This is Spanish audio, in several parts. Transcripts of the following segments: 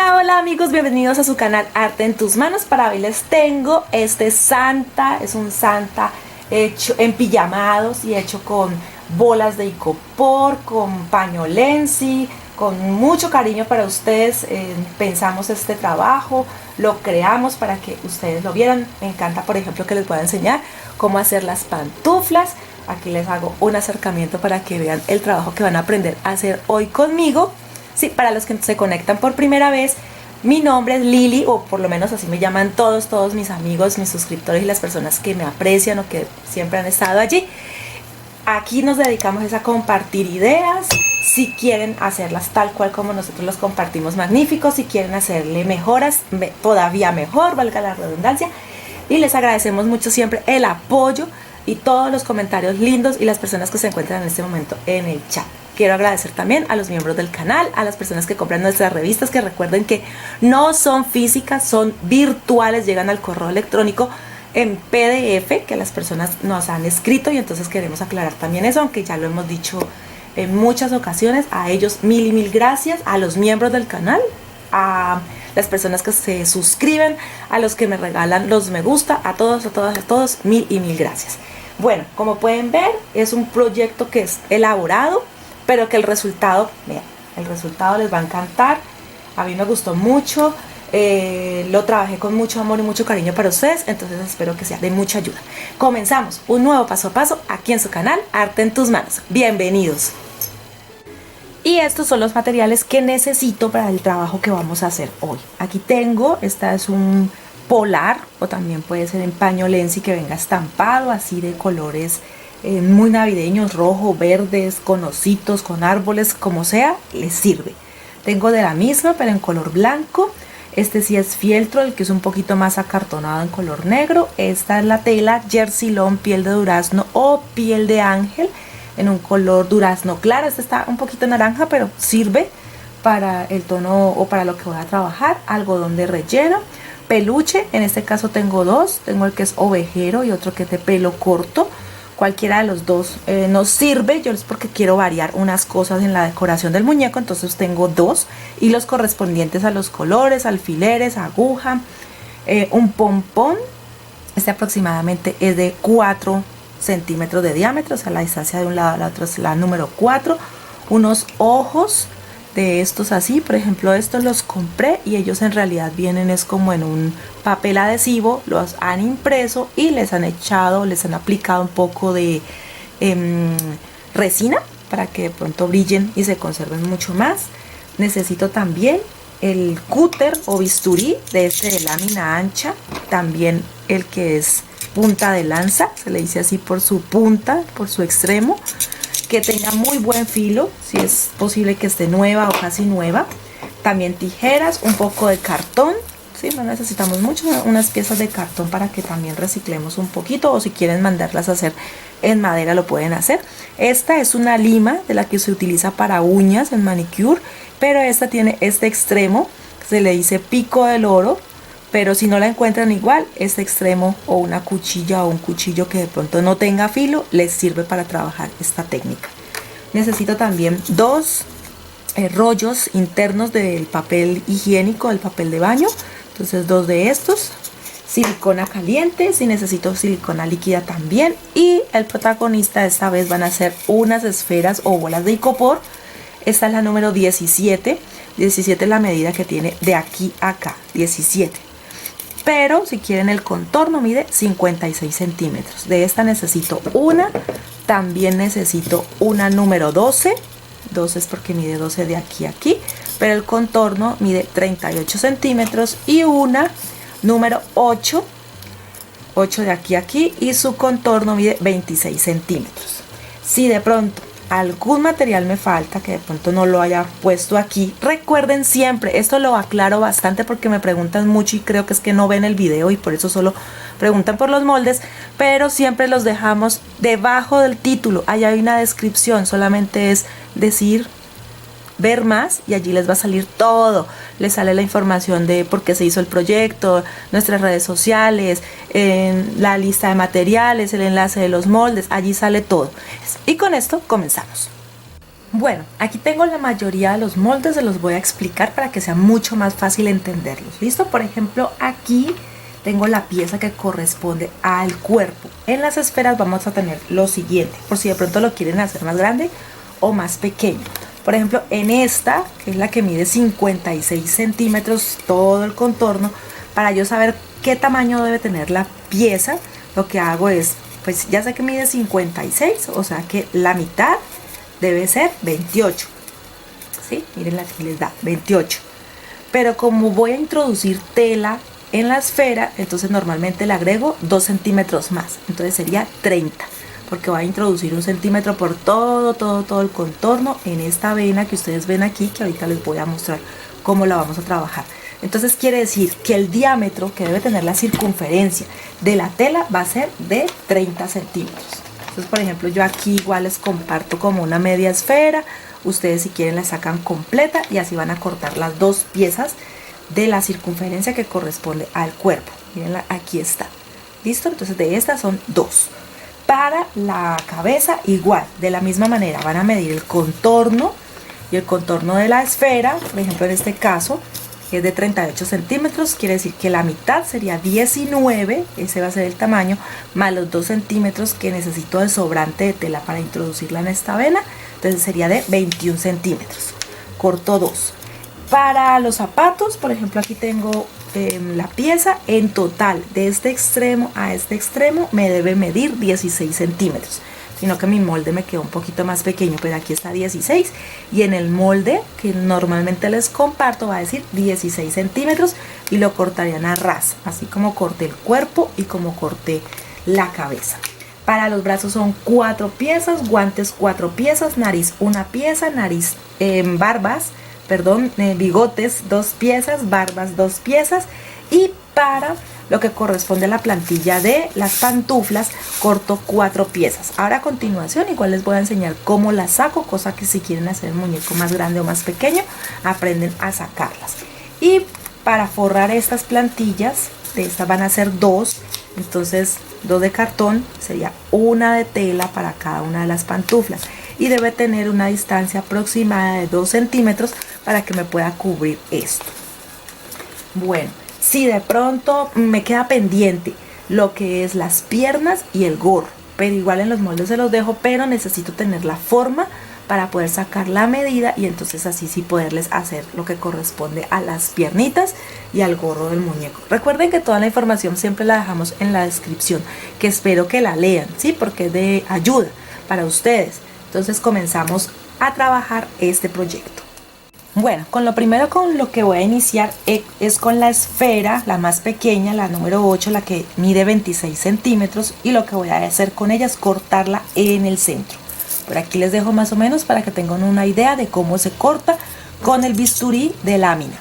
Hola, hola amigos, bienvenidos a su canal Arte en tus manos. Para hoy les tengo este Santa, es un Santa hecho en pijamados y hecho con bolas de icopor, con pañolensi, con mucho cariño para ustedes. Pensamos este trabajo, lo creamos para que ustedes lo vieran. Me encanta, por ejemplo, que les pueda enseñar cómo hacer las pantuflas. Aquí les hago un acercamiento para que vean el trabajo que van a aprender a hacer hoy conmigo. Sí, para los que se conectan por primera vez, mi nombre es Lili, o por lo menos así me llaman todos mis amigos, mis suscriptores y las personas que me aprecian o que siempre han estado allí. Aquí nos dedicamos a compartir ideas. Si quieren hacerlas tal cual como nosotros las compartimos, magnífico. Si quieren hacerle mejoras, todavía mejor, valga la redundancia. Y les agradecemos mucho siempre el apoyo y todos los comentarios lindos y las personas que se encuentran en este momento en el chat. Quiero agradecer también a los miembros del canal, a las personas que compran nuestras revistas, que recuerden que no son físicas, son virtuales, llegan al correo electrónico en PDF, que las personas nos han escrito, y entonces queremos aclarar también eso, aunque ya lo hemos dicho en muchas ocasiones. A ellos mil y mil gracias, a los miembros del canal, a las personas que se suscriben, a los que me regalan los me gusta, a todos, mil y mil gracias. Bueno, como pueden ver, es un proyecto que es elaborado, pero que el resultado, vean, el resultado les va a encantar. A mí me gustó mucho, lo trabajé con mucho amor y mucho cariño para ustedes, entonces espero que sea de mucha ayuda. Comenzamos un nuevo paso a paso aquí en su canal Arte en tus manos. Bienvenidos. Y estos son los materiales que necesito para el trabajo que vamos a hacer hoy. Aquí tengo, esta es un polar, o también puede ser en pañolensi que venga estampado así de colores muy navideños, rojo, verdes, con ositos, con árboles, como sea, les sirve. Tengo de la misma, pero en color blanco. Este sí es fieltro, el que es un poquito más acartonado, en color negro. Esta es la tela Jersey Lawn, piel de durazno o piel de ángel, en un color durazno claro. Este está un poquito naranja, pero sirve para el tono o para lo que voy a trabajar. Algodón de relleno, peluche, en este caso tengo dos. Tengo el que es ovejero y otro que es de pelo corto. Cualquiera de los dos nos sirve. Yo es porque quiero variar unas cosas en la decoración del muñeco, entonces tengo dos, y los correspondientes a los colores, alfileres, aguja, un pompón. Este aproximadamente es de 4 centímetros de diámetro, o sea, la distancia de un lado a la otra es la número 4. Unos ojos de estos así, por ejemplo, estos los compré y ellos en realidad vienen es como en un papel adhesivo, los han impreso y les han aplicado un poco de resina para que de pronto brillen y se conserven mucho más. Necesito también el cúter o bisturí de este de lámina ancha, también el que es punta de lanza, se le dice así por su punta, por su extremo, que tenga muy buen filo, si es posible que esté nueva o casi nueva. También tijeras, un poco de cartón, ¿sí? No necesitamos mucho, unas piezas de cartón para que también reciclemos un poquito, o si quieren mandarlas a hacer en madera lo pueden hacer. Esta es una lima de la que se utiliza para uñas en manicure, pero esta tiene este extremo, se le dice pico del oro, pero si no la encuentran igual, este extremo o una cuchilla o un cuchillo que de pronto no tenga filo, les sirve para trabajar esta técnica. Necesito también dos rollos internos del papel higiénico, del papel de baño, entonces dos de estos. Silicona caliente, si necesito silicona líquida también. Y el protagonista esta vez van a ser unas esferas o bolas de icopor. Esta es la número 17. 17 es la medida que tiene de aquí a acá, 17. Pero si quieren el contorno mide 56 centímetros. De esta necesito una. También necesito una número 12. 12 es porque mide 12 de aquí a aquí. Pero el contorno mide 38 centímetros. Y una número 8. 8 de aquí a aquí. Y su contorno mide 26 centímetros. Si de pronto algún material me falta, que de pronto no lo haya puesto aquí, recuerden siempre, esto lo aclaro bastante porque me preguntan mucho y creo que es que no ven el video y por eso solo preguntan por los moldes, pero siempre los dejamos debajo del título. Allá hay una descripción, solamente es decir ver más y allí les va a salir todo. Les sale la información de por qué se hizo el proyecto, nuestras redes sociales, la lista de materiales, el enlace de los moldes, allí sale todo. Y con esto comenzamos. Bueno, aquí tengo la mayoría de los moldes, se los voy a explicar para que sea mucho más fácil entenderlos. ¿Listo? Por ejemplo, aquí tengo la pieza que corresponde al cuerpo. En las esferas vamos a tener lo siguiente, por si de pronto lo quieren hacer más grande o más pequeño. Por ejemplo, en esta, que es la que mide 56 centímetros todo el contorno, para yo saber qué tamaño debe tener la pieza, lo que hago es, pues ya sé que mide 56, o sea que la mitad debe ser 28. ¿Sí? Miren, aquí les da 28. Pero como voy a introducir tela en la esfera, entonces normalmente le agrego 2 centímetros más. Entonces sería 30. Porque voy a introducir 1 centímetro por todo el contorno en esta vena que ustedes ven aquí, que ahorita les voy a mostrar cómo la vamos a trabajar. Entonces quiere decir que el diámetro que debe tener la circunferencia de la tela va a ser de 30 centímetros. Entonces, por ejemplo, yo aquí igual les comparto como una media esfera. Ustedes si quieren la sacan completa y así van a cortar las dos piezas de la circunferencia que corresponde al cuerpo. Miren, aquí está. ¿Listo? Entonces de estas son 2. Para la cabeza igual, de la misma manera van a medir el contorno y el contorno de la esfera. Por ejemplo, en este caso es de 38 centímetros, quiere decir que la mitad sería 19, ese va a ser el tamaño, más los 2 centímetros que necesito de sobrante de tela para introducirla en esta vena, entonces sería de 21 centímetros. Corto 2. Para los zapatos, por ejemplo, aquí tengo la pieza, en total de este extremo a este extremo me debe medir 16 centímetros, sino que mi molde me quedó un poquito más pequeño, pero aquí está 16 y en el molde que normalmente les comparto va a decir 16 centímetros y lo cortarían a ras, así como corté el cuerpo y como corté la cabeza. Para los brazos son 4 piezas, guantes 4 piezas, nariz 1 pieza, bigotes 2 piezas, barbas 2 piezas y para lo que corresponde a la plantilla de las pantuflas corto 4 piezas. Ahora a continuación igual les voy a enseñar cómo las saco, cosa que si quieren hacer el muñeco más grande o más pequeño aprenden a sacarlas. Y para forrar estas plantillas, de estas van a ser 2, entonces 2 de cartón, sería 1 de tela para cada una de las pantuflas y debe tener una distancia aproximada de 2 centímetros para que me pueda cubrir esto. Bueno, si de pronto me queda pendiente lo que es las piernas y el gorro, pero igual en los moldes se los dejo, pero necesito tener la forma para poder sacar la medida y entonces así sí poderles hacer lo que corresponde a las piernitas y al gorro del muñeco. Recuerden que toda la información siempre la dejamos en la descripción, que espero que la lean, ¿sí? Porque es de ayuda para ustedes. Entonces comenzamos a trabajar este proyecto. Bueno, con lo primero con lo que voy a iniciar es con la esfera, la más pequeña, la número 8, la que mide 26 centímetros y lo que voy a hacer con ella es cortarla en el centro. Por aquí les dejo más o menos para que tengan una idea de cómo se corta con el bisturí de lámina.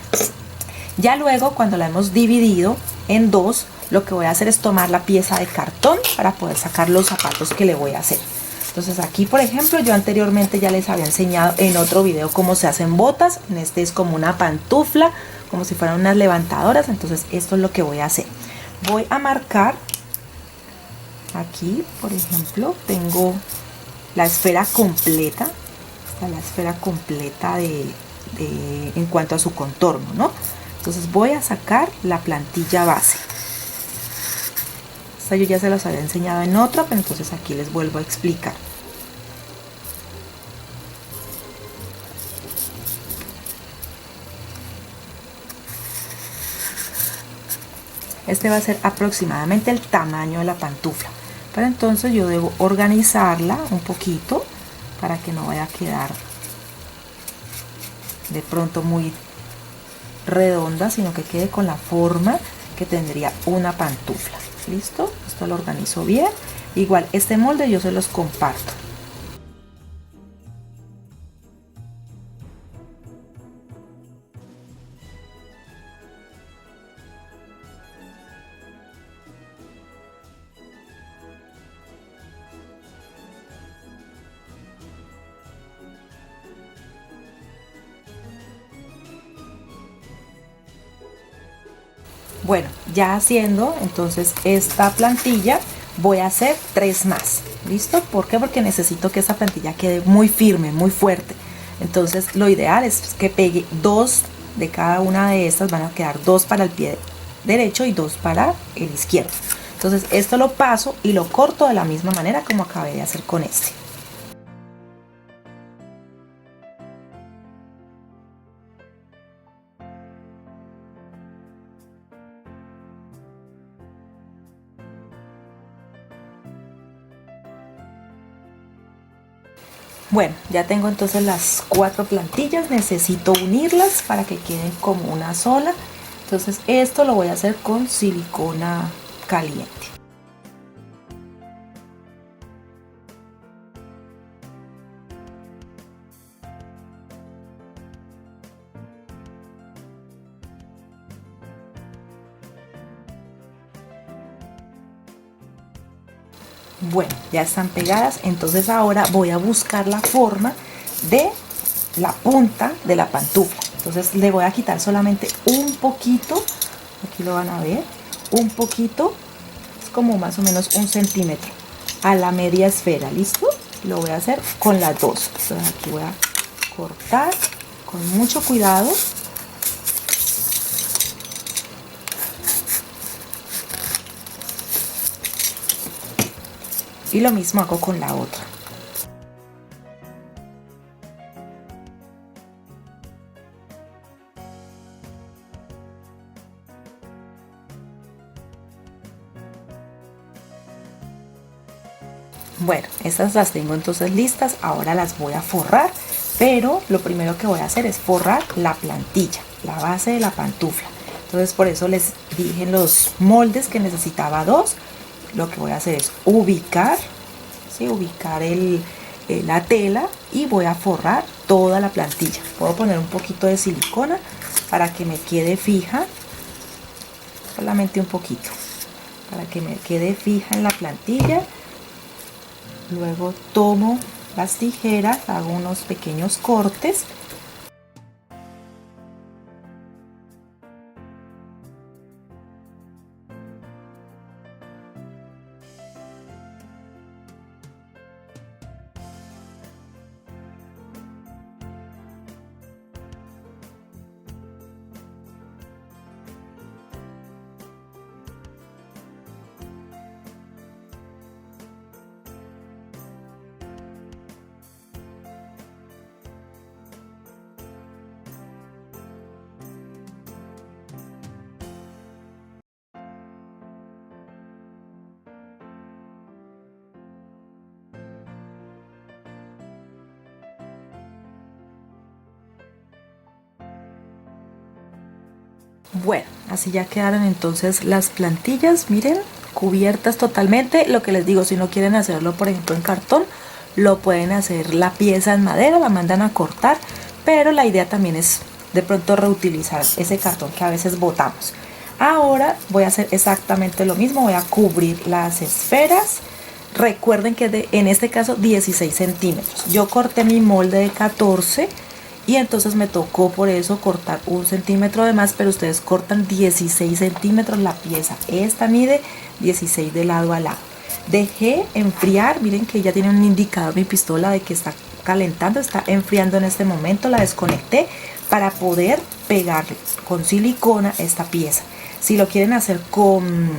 Ya luego, cuando la hemos dividido en 2, lo que voy a hacer es tomar la pieza de cartón para poder sacar los zapatos que le voy a hacer. Entonces aquí, por ejemplo, yo anteriormente ya les había enseñado en otro video cómo se hacen botas. En este es como una pantufla, como si fueran unas levantadoras. Entonces esto es lo que voy a hacer. Voy a marcar aquí, por ejemplo, tengo la esfera completa. Esta es la esfera completa en cuanto a su contorno, ¿no? Entonces voy a sacar la plantilla base. Esta yo ya se los había enseñado en otra, pero entonces aquí les vuelvo a explicar. Este va a ser aproximadamente el tamaño de la pantufla. Pero entonces yo debo organizarla un poquito para que no vaya a quedar de pronto muy redonda, sino que quede con la forma que tendría una pantufla. ¿Listo? Esto lo organizo bien. Igual este molde yo se los comparto. Bueno, ya haciendo entonces esta plantilla voy a hacer 3 más. ¿Listo? ¿Por qué? Porque necesito que esta plantilla quede muy firme, muy fuerte. Entonces lo ideal es que pegue 2 de cada una de estas. Van a quedar 2 para el pie derecho y 2 para el izquierdo. Entonces esto lo paso y lo corto de la misma manera como acabé de hacer con este. Bueno, ya tengo entonces las 4 plantillas, necesito unirlas para que queden como una sola. Entonces esto lo voy a hacer con silicona caliente. Bueno, ya están pegadas, entonces ahora voy a buscar la forma de la punta de la pantufla. Entonces le voy a quitar solamente un poquito, aquí lo van a ver, un poquito, es como más o menos 1 centímetro a la media esfera. ¿Listo? Lo voy a hacer con las dos. Entonces aquí voy a cortar con mucho cuidado. Y lo mismo hago con la otra. Bueno, estas las tengo entonces listas. Ahora las voy a forrar, pero lo primero que voy a hacer es forrar la plantilla, la base de la pantufla. Entonces por eso les dije en los moldes que necesitaba 2. Lo que voy a hacer es ubicar, ¿sí? Ubicar la tela y voy a forrar toda la plantilla. Puedo poner un poquito de silicona para que me quede fija, solamente un poquito, para que me quede fija en la plantilla. Luego tomo las tijeras, hago unos pequeños cortes. Bueno, así ya quedaron entonces las plantillas, miren, cubiertas totalmente. Lo que les digo, si no quieren hacerlo por ejemplo en cartón, lo pueden hacer la pieza en madera, la mandan a cortar, pero la idea también es de pronto reutilizar ese cartón que a veces botamos. Ahora voy a hacer exactamente lo mismo, voy a cubrir las esferas. Recuerden que en este caso 16 centímetros. Yo corté mi molde de 14 y entonces me tocó por eso cortar 1 centímetro de más, pero ustedes cortan 16 centímetros la pieza. Esta mide 16 de lado a lado. Dejé enfriar, miren que ya tiene un indicador mi pistola de que está calentando, está enfriando en este momento. La desconecté para poder pegar con silicona esta pieza. Si lo quieren hacer con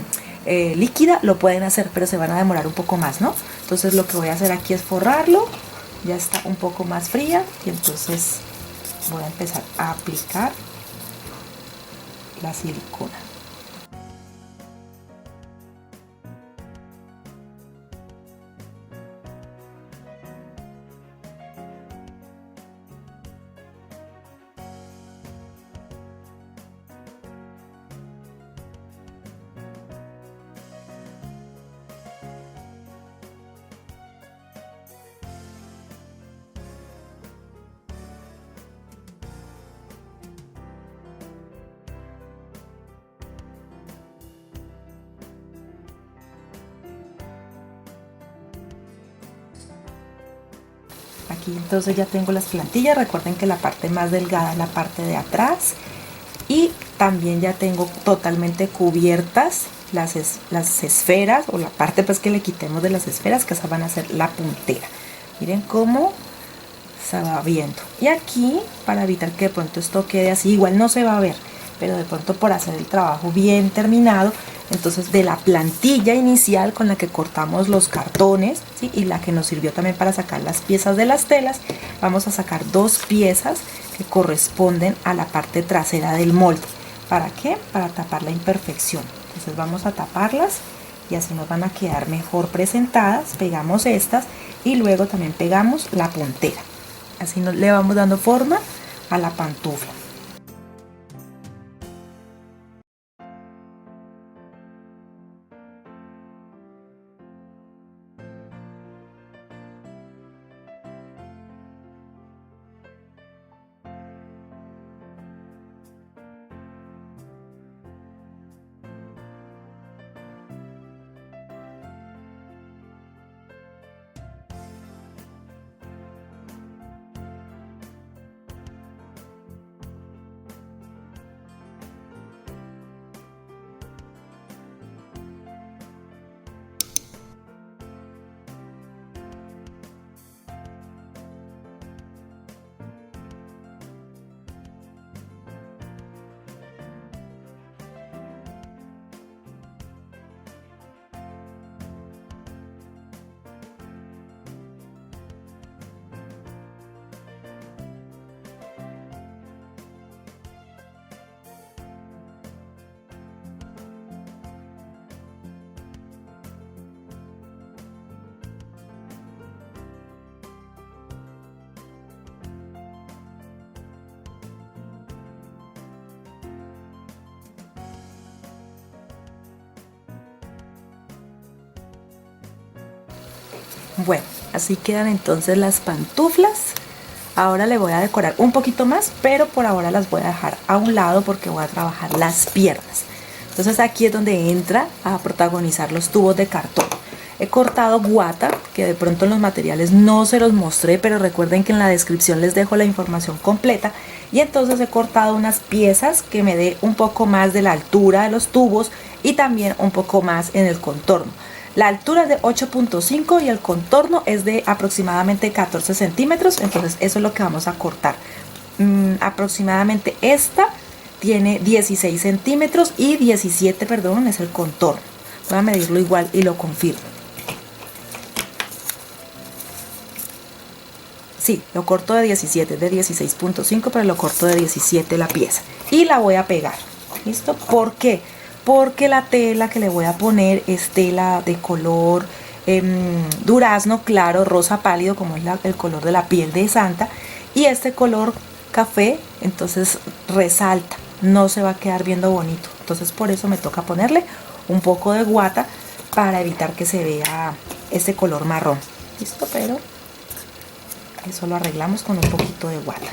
líquida lo pueden hacer, pero se van a demorar un poco más, ¿no? Entonces lo que voy a hacer aquí es forrarlo. Ya está un poco más fría y entonces voy a empezar a aplicar la silicona. Aquí entonces ya tengo las plantillas. Recuerden que la parte más delgada es la parte de atrás y también ya tengo totalmente cubiertas las esferas, o la parte pues que le quitemos de las esferas, que esas van a ser la puntera. Miren cómo se va viendo. Y aquí, para evitar que de pronto esto quede así, igual no se va a ver, pero de pronto por hacer el trabajo bien terminado, entonces de la plantilla inicial con la que cortamos los cartones, ¿sí?, y la que nos sirvió también para sacar las piezas de las telas, vamos a sacar dos piezas que corresponden a la parte trasera del molde. ¿Para qué? Para tapar la imperfección. Entonces vamos a taparlas y así nos van a quedar mejor presentadas. Pegamos estas y luego también pegamos la puntera. Así le vamos dando forma a la pantufla. Bueno, así quedan entonces las pantuflas. Ahora le voy a decorar un poquito más, pero por ahora las voy a dejar a un lado porque voy a trabajar las piernas. Entonces aquí es donde entra a protagonizar los tubos de cartón. He cortado guata, que de pronto en los materiales no se los mostré, pero recuerden que en la descripción les dejo la información completa. Y entonces he cortado unas piezas que me dé un poco más de la altura de los tubos y también un poco más en el contorno. La altura es de 8.5 y el contorno es de aproximadamente 14 centímetros, entonces eso es lo que vamos a cortar. Aproximadamente esta tiene 16 centímetros y 17, perdón, es el contorno. Voy a medirlo igual y lo confirmo. Sí, lo corto de 17, es de 16.5, pero lo corto de 17 la pieza. Y la voy a pegar. ¿Listo? ¿Por qué? Porque la tela que le voy a poner es tela de color durazno claro, rosa pálido, como es el color de la piel de Santa. Y este color café, entonces resalta, no se va a quedar viendo bonito. Entonces por eso me toca ponerle un poco de guata para evitar que se vea este color marrón. ¿Listo? Pero eso lo arreglamos con un poquito de guata.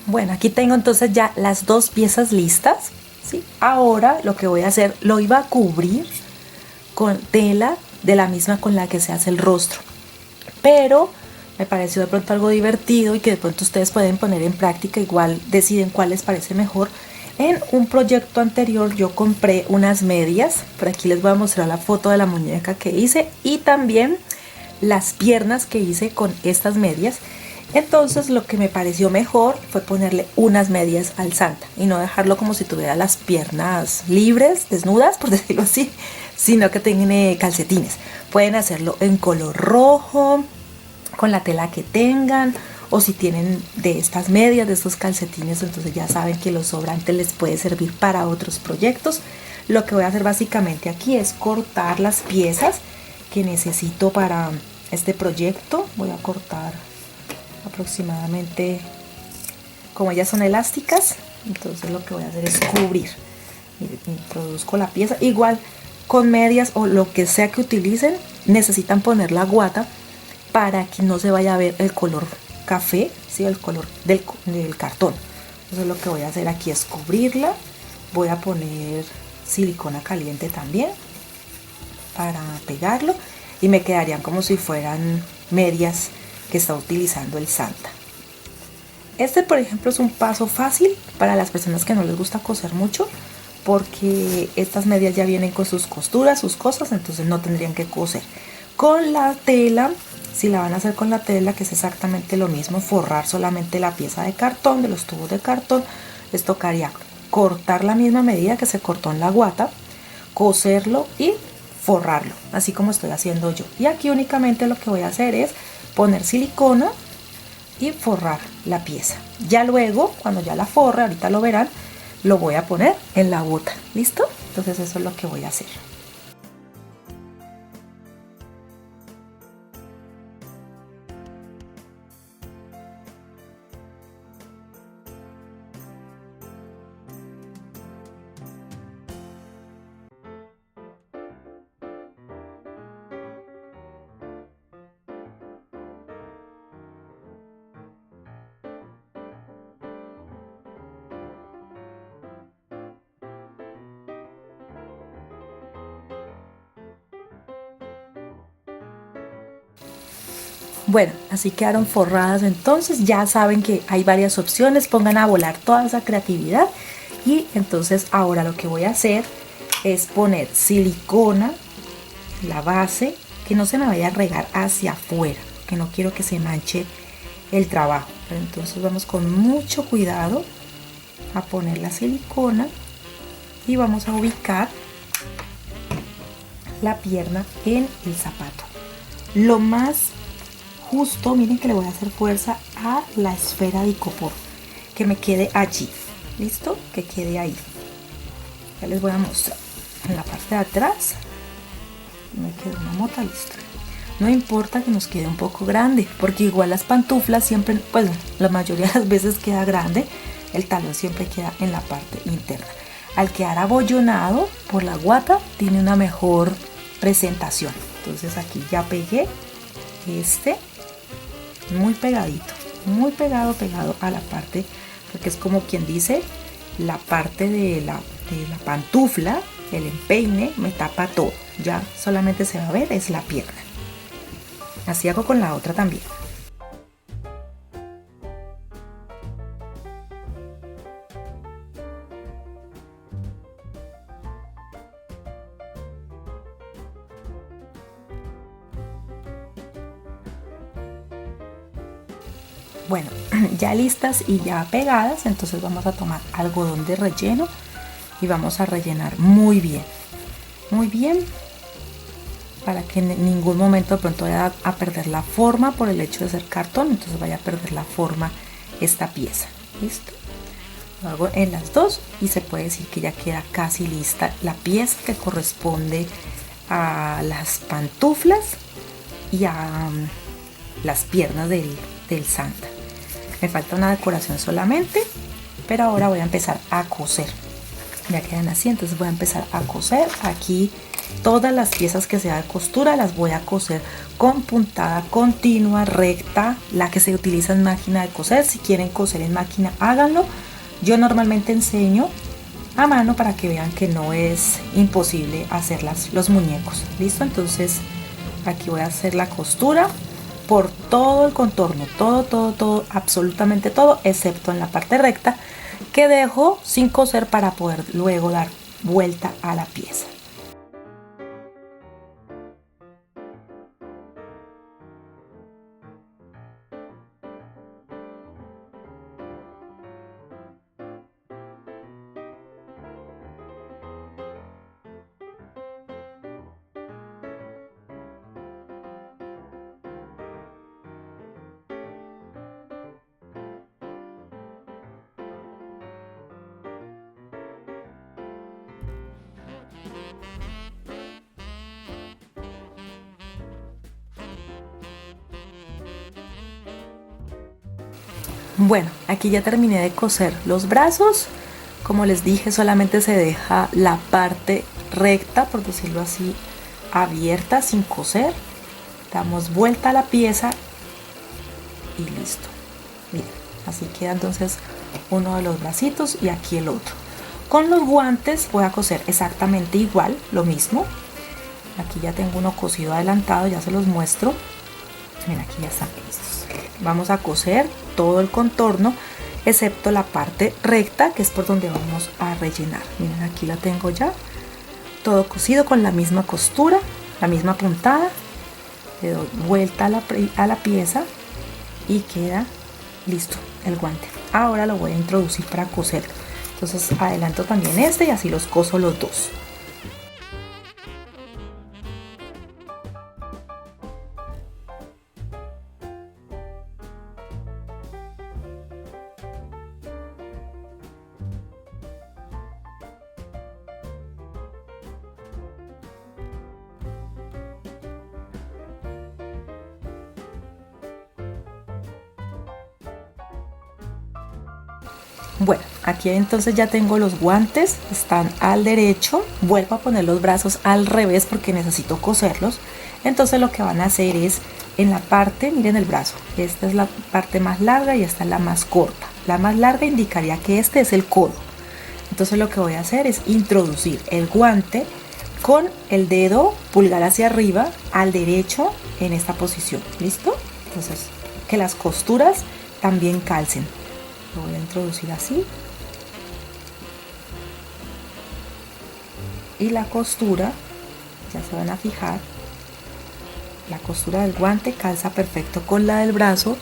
Bueno, aquí tengo entonces ya las dos piezas listas, ¿sí? Ahora lo que voy a hacer, lo iba a cubrir con tela de la misma con la que se hace el rostro, pero me pareció de pronto algo divertido y que de pronto ustedes pueden poner en práctica, igual deciden cuál les parece mejor. En un proyecto anterior yo compré unas medias, por aquí les voy a mostrar la foto de la muñeca que hice y también las piernas que hice con estas medias. Entonces lo que me pareció mejor fue ponerle unas medias al Santa y no dejarlo como si tuviera las piernas libres, desnudas, por decirlo así, sino que tiene calcetines. Pueden hacerlo en color rojo, con la tela que tengan, o si tienen de estas medias, de estos calcetines, entonces ya saben que los sobrantes les puede servir para otros proyectos. Lo que voy a hacer básicamente aquí es cortar las piezas que necesito para este proyecto. Voy a cortar aproximadamente, como ellas son elásticas, entonces lo que voy a hacer es cubrir. Introduzco la pieza, igual con medias o lo que sea que utilicen, necesitan poner la guata para que no se vaya a ver el color café, ¿sí? El color del cartón. Entonces lo que voy a hacer aquí es cubrirla. Voy a poner silicona caliente también para pegarlo y me quedarían como si fueran medias que está utilizando el Santa. Este, por ejemplo, es un paso fácil para las personas que no les gusta coser mucho, porque estas medias ya vienen con sus costuras, sus cosas, entonces no tendrían que coser. Con la tela, si la van a hacer con la tela, que es exactamente lo mismo, forrar solamente la pieza de cartón, de los tubos de cartón, les tocaría cortar la misma medida que se cortó en la guata, coserlo y forrarlo, así como estoy haciendo yo. Y aquí únicamente lo que voy a hacer es poner silicona y forrar la pieza. Ya luego, cuando ya la forre, ahorita lo verán, lo voy a poner en la bota. ¿Listo? Entonces eso es lo que voy a hacer. Bueno, así quedaron forradas. Entonces ya saben que hay varias opciones, pongan a volar toda esa creatividad. Y entonces ahora lo que voy a hacer es poner silicona, la base, que no se me vaya a regar hacia afuera, que no quiero que se manche el trabajo. Pero entonces vamos con mucho cuidado a poner la silicona y vamos a ubicar la pierna en el zapato. Lo más justo, miren que le voy a hacer fuerza a la esfera de icopor, que me quede allí. ¿Listo? Que quede ahí. Ya les voy a mostrar. En la parte de atrás me queda una mota, listo. No importa que nos quede un poco grande, porque igual las pantuflas siempre, pues la mayoría de las veces queda grande, el talón siempre queda en la parte interna. Al quedar abollonado por la guata, tiene una mejor presentación. Entonces aquí ya pegué este muy pegadito, muy pegado a la parte, porque es como quien dice, la parte de la pantufla, el empeine me tapa todo, ya solamente se va a ver es la pierna. Así hago con la otra también. Bueno, ya listas y ya pegadas, entonces vamos a tomar algodón de relleno y vamos a rellenar muy bien, para que en ningún momento de pronto vaya a perder la forma por el hecho de ser cartón, entonces vaya a perder la forma esta pieza. ¿Listo? Lo hago en las dos y se puede decir que ya queda casi lista la pieza que corresponde a las pantuflas y a las piernas del Santa. Me falta una decoración solamente, pero ahora voy a empezar a coser. Ya quedan así, entonces voy a empezar a coser. Aquí todas las piezas que sea de costura las voy a coser con puntada continua, recta, la que se utiliza en máquina de coser. Si quieren coser en máquina, háganlo. Yo normalmente enseño a mano para que vean que no es imposible hacer los muñecos. ¿Listo? Entonces aquí voy a hacer la costura por todo el contorno, todo, absolutamente todo, excepto en la parte recta que dejo sin coser para poder luego dar vuelta a la pieza. Bueno, aquí ya terminé de coser los brazos. Como les dije, solamente se deja la parte recta, por decirlo así, abierta, sin coser. Damos vuelta a la pieza y listo. Miren, así queda entonces uno de los bracitos y aquí el otro. Con los guantes voy a coser exactamente igual, lo mismo. Aquí ya tengo uno cosido adelantado, ya se los muestro. Miren, aquí ya están listos. Vamos a coser todo el contorno, excepto la parte recta, que es por donde vamos a rellenar. Miren, aquí la tengo ya. Todo cosido con la misma costura, la misma puntada. Le doy vuelta a la pieza y queda listo el guante. Ahora lo voy a introducir para coser. Entonces adelanto también este y así los coso los dos. Bueno, aquí entonces ya tengo los guantes, están al derecho. Vuelvo a poner los brazos al revés porque necesito coserlos. Entonces lo que van a hacer es en la parte, miren el brazo, esta es la parte más larga y esta es la más corta. La más larga indicaría que este es el codo. Entonces lo que voy a hacer es introducir el guante con el dedo pulgar hacia arriba al derecho en esta posición. ¿Listo? Entonces que las costuras también calcen. Lo voy a introducir así y la costura, ya se van a fijar, la costura del guante calza perfecto con la del brazo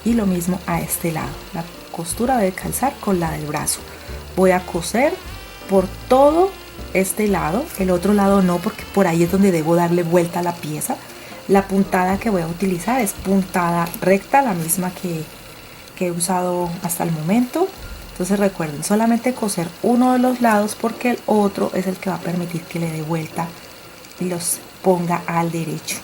y lo mismo a este lado, la costura debe calzar con la del brazo. Voy a coser por todo este lado, el otro lado no, porque por ahí es donde debo darle vuelta a la pieza. La puntada que voy a utilizar es puntada recta, la misma que he usado hasta el momento. Entonces recuerden, solamente coser uno de los lados porque el otro es el que va a permitir que le dé vuelta y los ponga al derecho.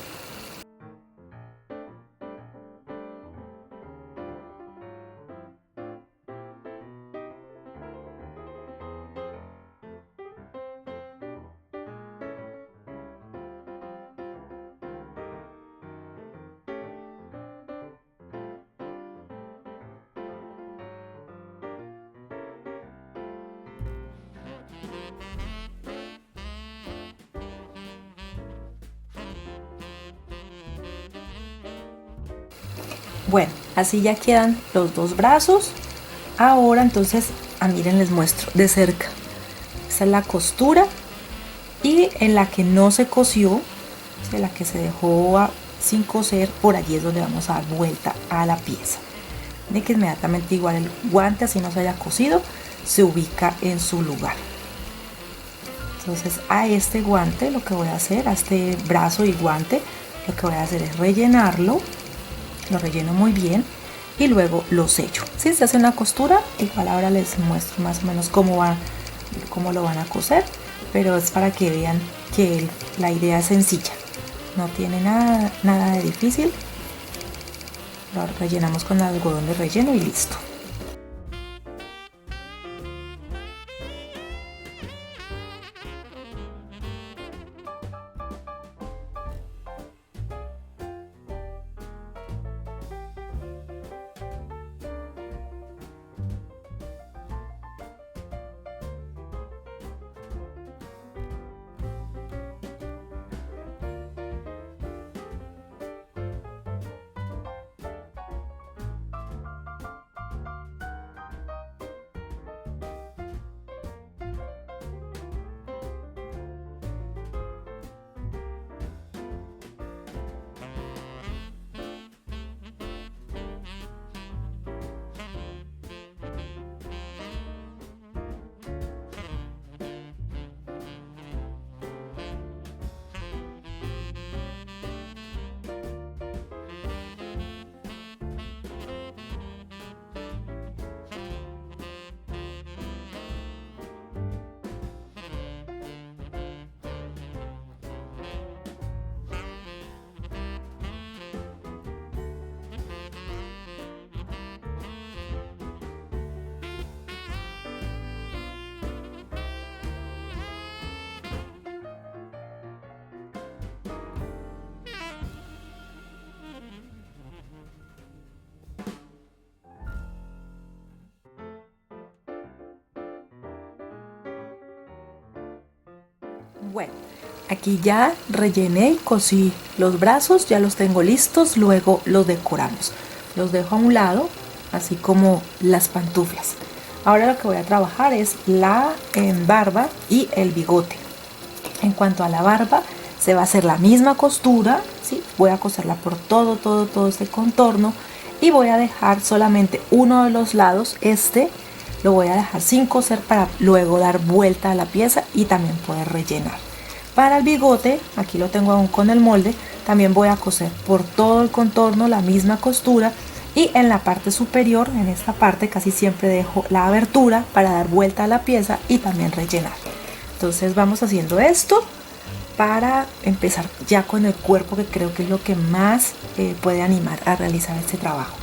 Bueno, así ya quedan los dos brazos. Ahora entonces, miren, les muestro de cerca. Esta es la costura y en la que no se cosió, en la que se dejó sin coser, por allí es donde vamos a dar vuelta a la pieza. De que inmediatamente igual el guante, así no se haya cosido, se ubica en su lugar. Entonces a este guante lo que voy a hacer, a este brazo y guante, lo que voy a hacer es rellenarlo. Lo relleno muy bien y luego lo sello. Si se hace una costura, igual ahora les muestro más o menos cómo lo van a coser, pero es para que vean que la idea es sencilla, no tiene nada de difícil. Lo rellenamos con algodón de relleno y listo. Bueno, aquí ya rellené y cosí los brazos, ya los tengo listos, luego los decoramos. Los dejo a un lado, así como las pantuflas. Ahora lo que voy a trabajar es la barba y el bigote. En cuanto a la barba, se va a hacer la misma costura, ¿sí? Voy a coserla por todo este contorno y voy a dejar solamente uno de los lados, lo voy a dejar sin coser para luego dar vuelta a la pieza y también poder rellenar. Para el bigote, aquí lo tengo aún con el molde, también voy a coser por todo el contorno la misma costura y en la parte superior, en esta parte casi siempre dejo la abertura para dar vuelta a la pieza y también rellenar. Entonces vamos haciendo esto para empezar ya con el cuerpo, que creo que es lo que más puede animar a realizar este trabajo.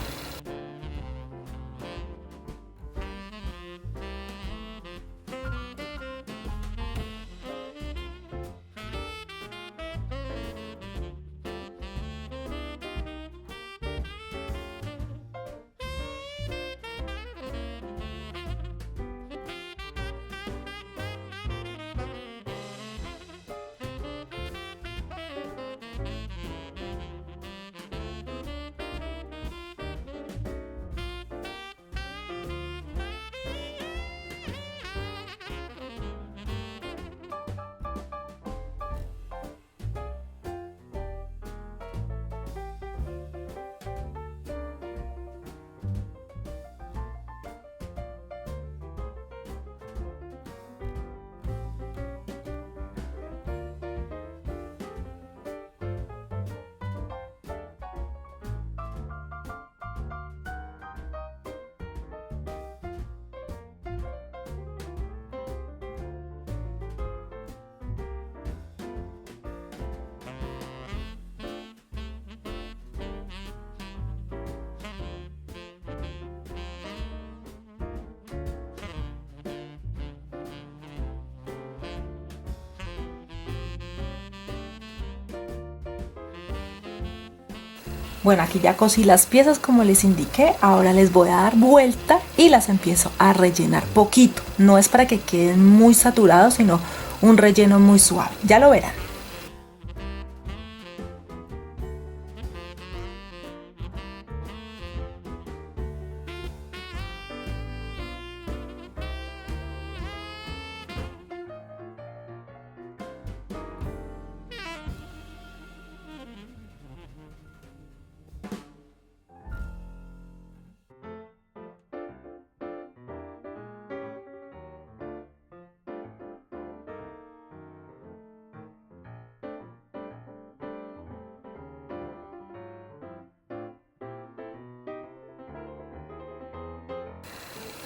Bueno, aquí ya cosí las piezas como les indiqué, ahora les voy a dar vuelta y las empiezo a rellenar poquito. No es para que queden muy saturados, sino un relleno muy suave, ya lo verán.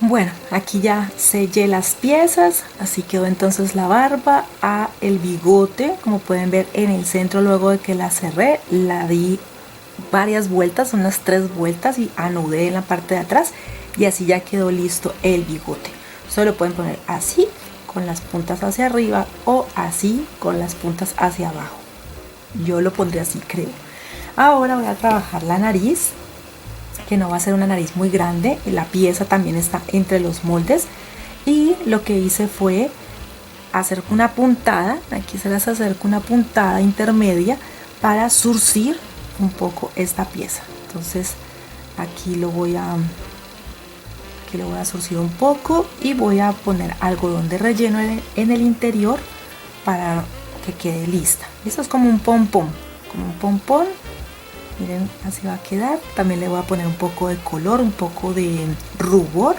Bueno, aquí ya sellé las piezas, así quedó entonces la barba. A el bigote, como pueden ver en el centro, luego de que la cerré, la di varias vueltas, unas 3 vueltas, y anudé en la parte de atrás, y así ya quedó listo el bigote. Solo pueden poner así con las puntas hacia arriba o así con las puntas hacia abajo. Yo lo pondré así, creo. Ahora voy a trabajar la nariz, que no va a ser una nariz muy grande. La pieza también está entre los moldes, y lo que hice fue hacer una puntada, aquí se las acerco, una puntada intermedia para zurcir un poco esta pieza. Entonces aquí lo voy a zurcir un poco y voy a poner algodón de relleno en el interior para que quede lista. Esto es como un pompón, miren, así va a quedar. También le voy a poner un poco de color, un poco de rubor,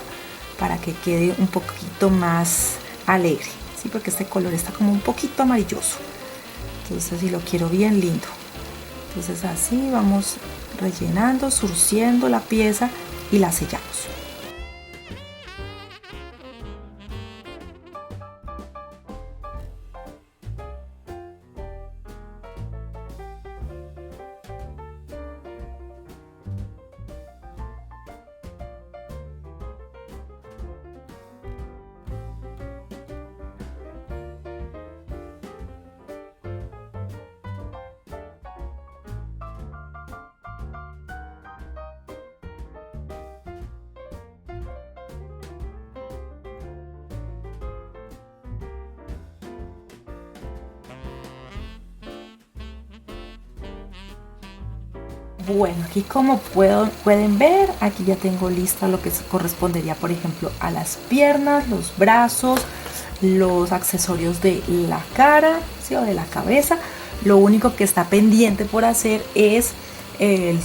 para que quede un poquito más alegre, ¿sí? Porque este color está como un poquito amarilloso, entonces si lo quiero bien lindo. Entonces así vamos rellenando, zurciendo la pieza y la sellamos. Bueno, aquí como pueden ver, aquí ya tengo lista lo que correspondería, por ejemplo, a las piernas, los brazos, los accesorios de la cara, ¿sí? O de la cabeza. Lo único que está pendiente por hacer es el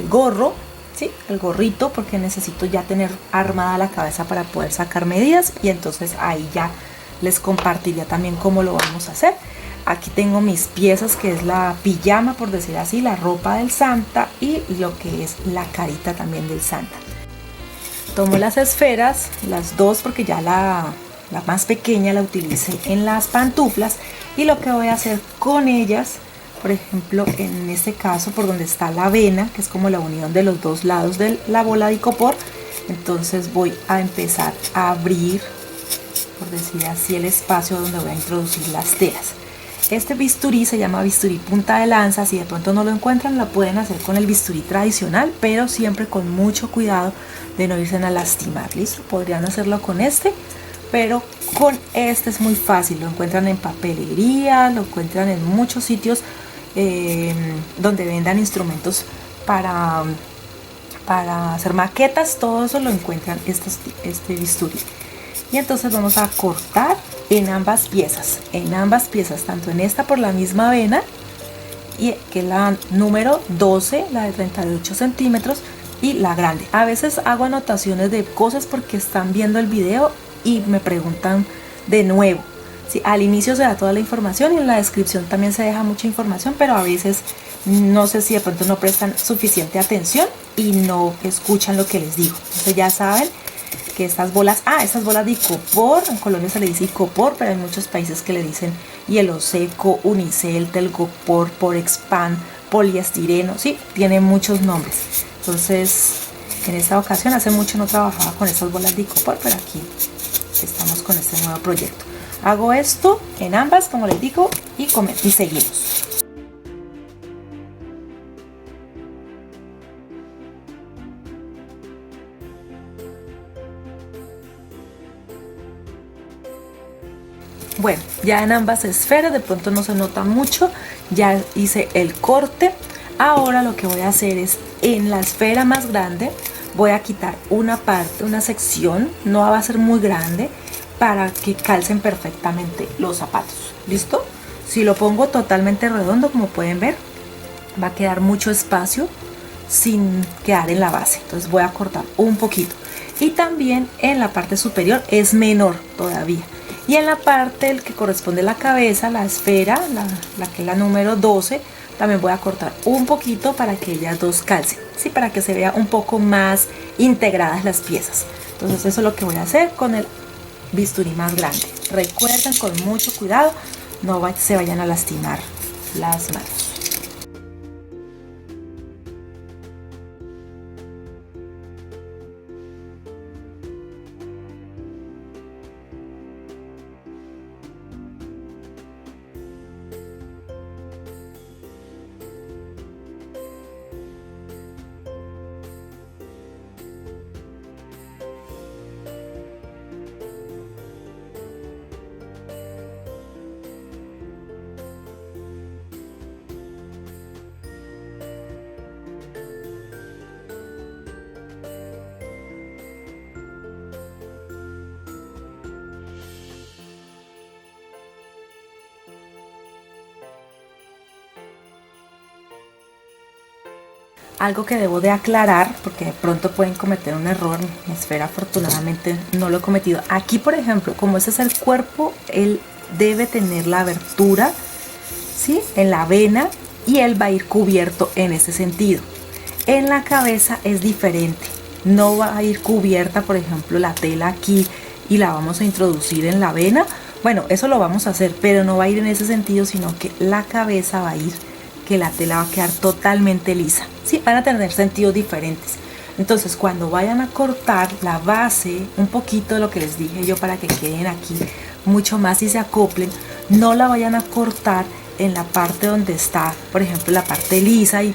gorro, ¿sí? El gorrito, porque necesito ya tener armada la cabeza para poder sacar medidas, y entonces ahí ya les compartiría también cómo lo vamos a hacer. Aquí tengo mis piezas, que es la pijama, por decir así, la ropa del Santa, y lo que es la carita también del Santa. Tomo las esferas, las dos, porque ya la más pequeña la utilicé en las pantuflas, y lo que voy a hacer con ellas, por ejemplo, en este caso, por donde está la vena, que es como la unión de los dos lados de la bola de icopor, entonces voy a empezar a abrir, por decir así, el espacio donde voy a introducir las telas. Este bisturí se llama bisturí punta de lanza. Si de pronto no lo encuentran, lo pueden hacer con el bisturí tradicional, pero siempre con mucho cuidado de no irse a lastimar. ¿Listo? Podrían hacerlo con este, pero con este es muy fácil. Lo encuentran en papelería, lo encuentran en muchos sitios donde vendan instrumentos para hacer maquetas. Todo eso lo encuentran este bisturí. Y entonces vamos a cortar en ambas piezas, tanto en esta por la misma vena, y que es la número 12, la de 38 centímetros, y la grande. A veces hago anotaciones de cosas porque están viendo el video y me preguntan de nuevo. Sí, al inicio se da toda la información y en la descripción también se deja mucha información, pero a veces no sé si de pronto no prestan suficiente atención y no escuchan lo que les digo. Entonces ya saben que estas bolas de icopor, en Colombia se le dice icopor, pero hay muchos países que le dicen hielo seco, unicel, telgopor, porexpan, poliestireno, sí, tiene muchos nombres. Entonces, en esta ocasión, hace mucho no trabajaba con estas bolas de icopor, pero aquí estamos con este nuevo proyecto. Hago esto en ambas, como les digo, y seguimos. Bueno, ya en ambas esferas, de pronto no se nota mucho, ya hice el corte. Ahora lo que voy a hacer es, en la esfera más grande, voy a quitar una parte, una sección, no va a ser muy grande, para que calcen perfectamente los zapatos. ¿Listo? Si lo pongo totalmente redondo, como pueden ver, va a quedar mucho espacio sin quedar en la base. Entonces voy a cortar un poquito. Y también en la parte superior es menor todavía. Y en la parte que corresponde a la cabeza, la esfera, la que es la número 12, también voy a cortar un poquito para que ellas dos calcen, ¿sí? Para que se vea un poco más integradas las piezas. Entonces eso es lo que voy a hacer con el bisturí más grande. Recuerden, con mucho cuidado, no se vayan a lastimar las manos. Algo que debo de aclarar, porque de pronto pueden cometer un error, mi esfera afortunadamente no lo he cometido. Aquí, por ejemplo, como ese es el cuerpo, él debe tener la abertura, ¿sí?, en la vena, y él va a ir cubierto en ese sentido. En la cabeza es diferente, no va a ir cubierta, por ejemplo, la tela aquí y la vamos a introducir en la vena. Bueno, eso lo vamos a hacer, pero no va a ir en ese sentido, sino que la cabeza va a ir, que la tela va a quedar totalmente lisa. Sí, van a tener sentidos diferentes. Entonces, cuando vayan a cortar la base, un poquito de lo que les dije yo, para que queden aquí mucho más y se acoplen, no la vayan a cortar en la parte donde está, por ejemplo, la parte lisa y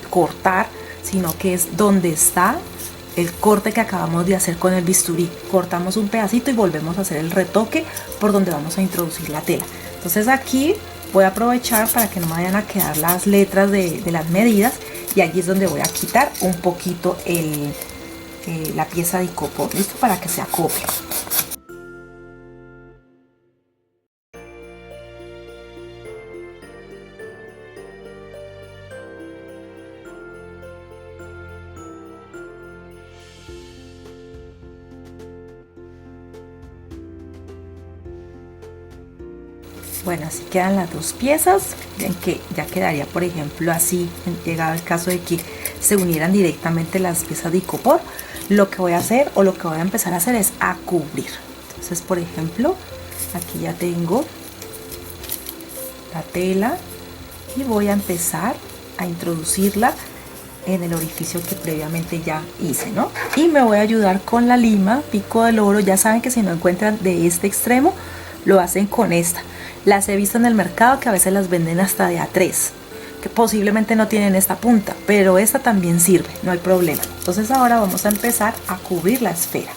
cortar, sino que es donde está el corte que acabamos de hacer con el bisturí. Cortamos un pedacito y volvemos a hacer el retoque por donde vamos a introducir la tela. Entonces aquí voy a aprovechar para que no me vayan a quedar las letras de las medidas, y allí es donde voy a quitar un poquito la pieza de icopor, listo, para que se acople. Bueno, así quedan las dos piezas. Ven que ya quedaría, por ejemplo, así, llegado el caso de que se unieran directamente las piezas de icopor. Lo que voy a hacer, o lo que voy a empezar a hacer, es a cubrir. Entonces, por ejemplo, aquí ya tengo la tela y voy a empezar a introducirla en el orificio que previamente ya hice, ¿no? Y me voy a ayudar con la lima pico del oro. Ya saben que si no encuentran de este extremo, lo hacen con esta. Las he visto en el mercado que a veces las venden hasta de A3, que posiblemente no tienen esta punta, pero esta también sirve, no hay problema. Entonces ahora vamos a empezar a cubrir la esfera.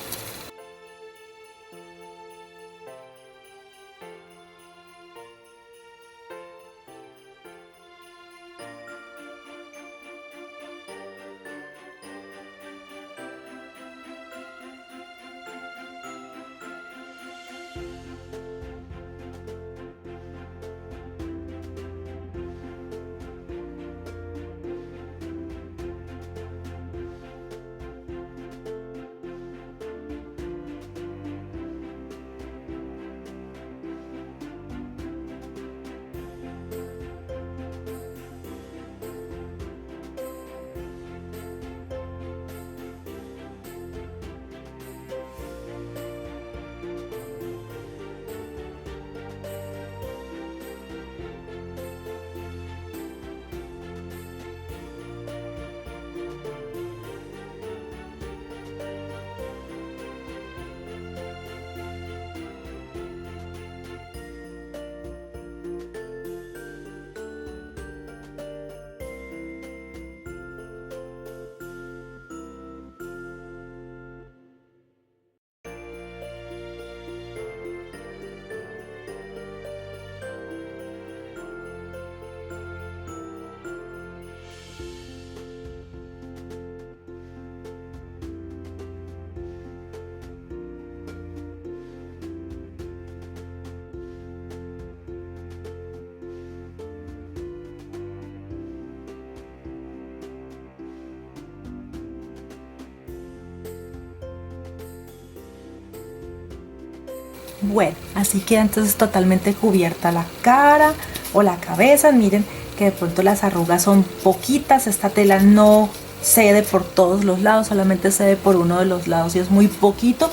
Bueno, así queda entonces totalmente cubierta la cara o la cabeza. Miren que de pronto las arrugas son poquitas. Esta tela no cede por todos los lados, solamente cede por uno de los lados y es muy poquito.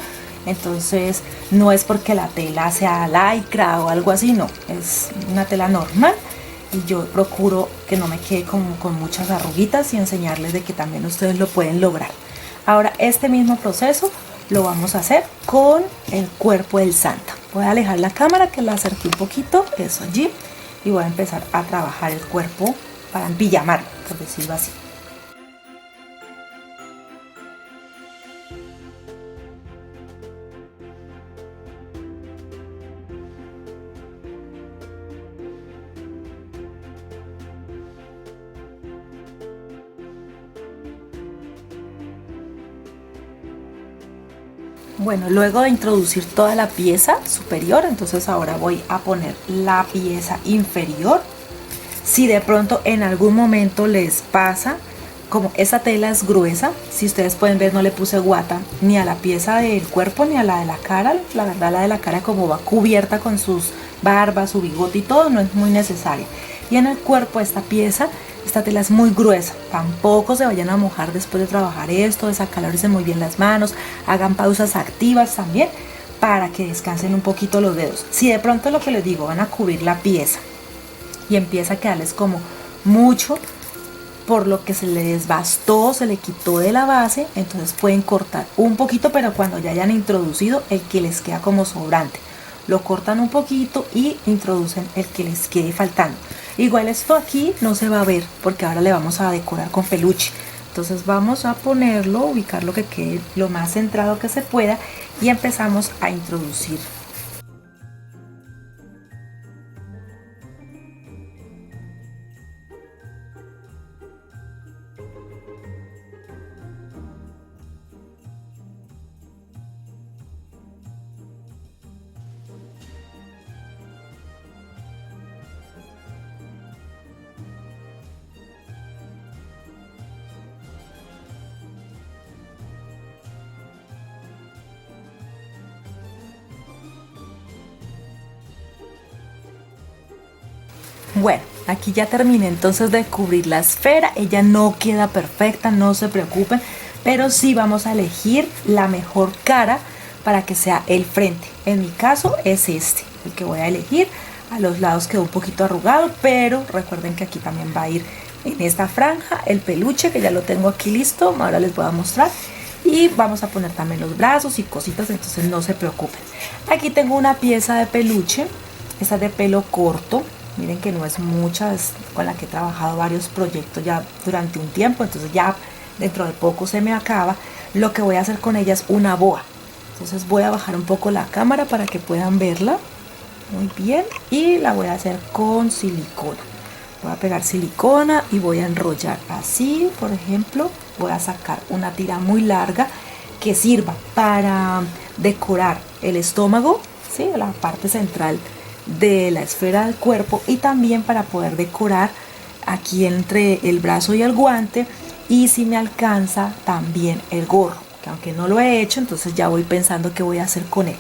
Entonces no es porque la tela sea lycra o algo así, no, es una tela normal. Y yo procuro que no me quede con muchas arruguitas y enseñarles de que también ustedes lo pueden lograr. Ahora este mismo proceso lo vamos a hacer con el cuerpo del Santa. Voy a alejar la cámara, que la acerque un poquito, eso allí, y voy a empezar a trabajar el cuerpo para empijamarlo, por decirlo así. Bueno, luego de introducir toda la pieza superior, entonces ahora voy a poner la pieza inferior. Si de pronto en algún momento les pasa, como esa tela es gruesa, si ustedes pueden ver, no le puse guata ni a la pieza del cuerpo ni a la de la cara. La verdad, la de la cara, como va cubierta con sus barbas, su bigote y todo, no es muy necesaria. Y en el cuerpo esta tela es muy gruesa. Tampoco se vayan a mojar después de trabajar esto, desacalórense muy bien las manos, hagan pausas activas también para que descansen un poquito los dedos. Si de pronto, lo que les digo, van a cubrir la pieza y empieza a quedarles como mucho, por lo que se le desbastó, se le quitó de la base, entonces pueden cortar un poquito, pero cuando ya hayan introducido el que les queda como sobrante, lo cortan un poquito y introducen el que les quede faltando. Igual esto aquí no se va a ver porque ahora le vamos a decorar con peluche. Entonces vamos a ponerlo, ubicarlo que quede lo más centrado que se pueda y empezamos a introducir. Bueno, aquí ya terminé entonces de cubrir la esfera. Ella no queda perfecta, no se preocupen, pero sí vamos a elegir la mejor cara para que sea el frente. En mi caso es este, el que voy a elegir. A los lados quedó un poquito arrugado, pero recuerden que aquí también va a ir en esta franja el peluche, que ya lo tengo aquí listo. Ahora les voy a mostrar. Y vamos a poner también los brazos y cositas, entonces no se preocupen. Aquí tengo una pieza de peluche, esta es de pelo corto. Miren que no es mucha, es con la que he trabajado varios proyectos ya durante un tiempo, entonces ya dentro de poco se me acaba. Lo que voy a hacer con ella es una boa. Entonces voy a bajar un poco la cámara para que puedan verla. Muy bien, y la voy a hacer con silicona. Voy a pegar silicona y voy a enrollar así, por ejemplo. Voy a sacar una tira muy larga que sirva para decorar el estómago, ¿sí?, la parte central de la esfera del cuerpo, y también para poder decorar aquí entre el brazo y el guante, y si me alcanza también el gorro, que aunque no lo he hecho, entonces ya voy pensando qué voy a hacer con él.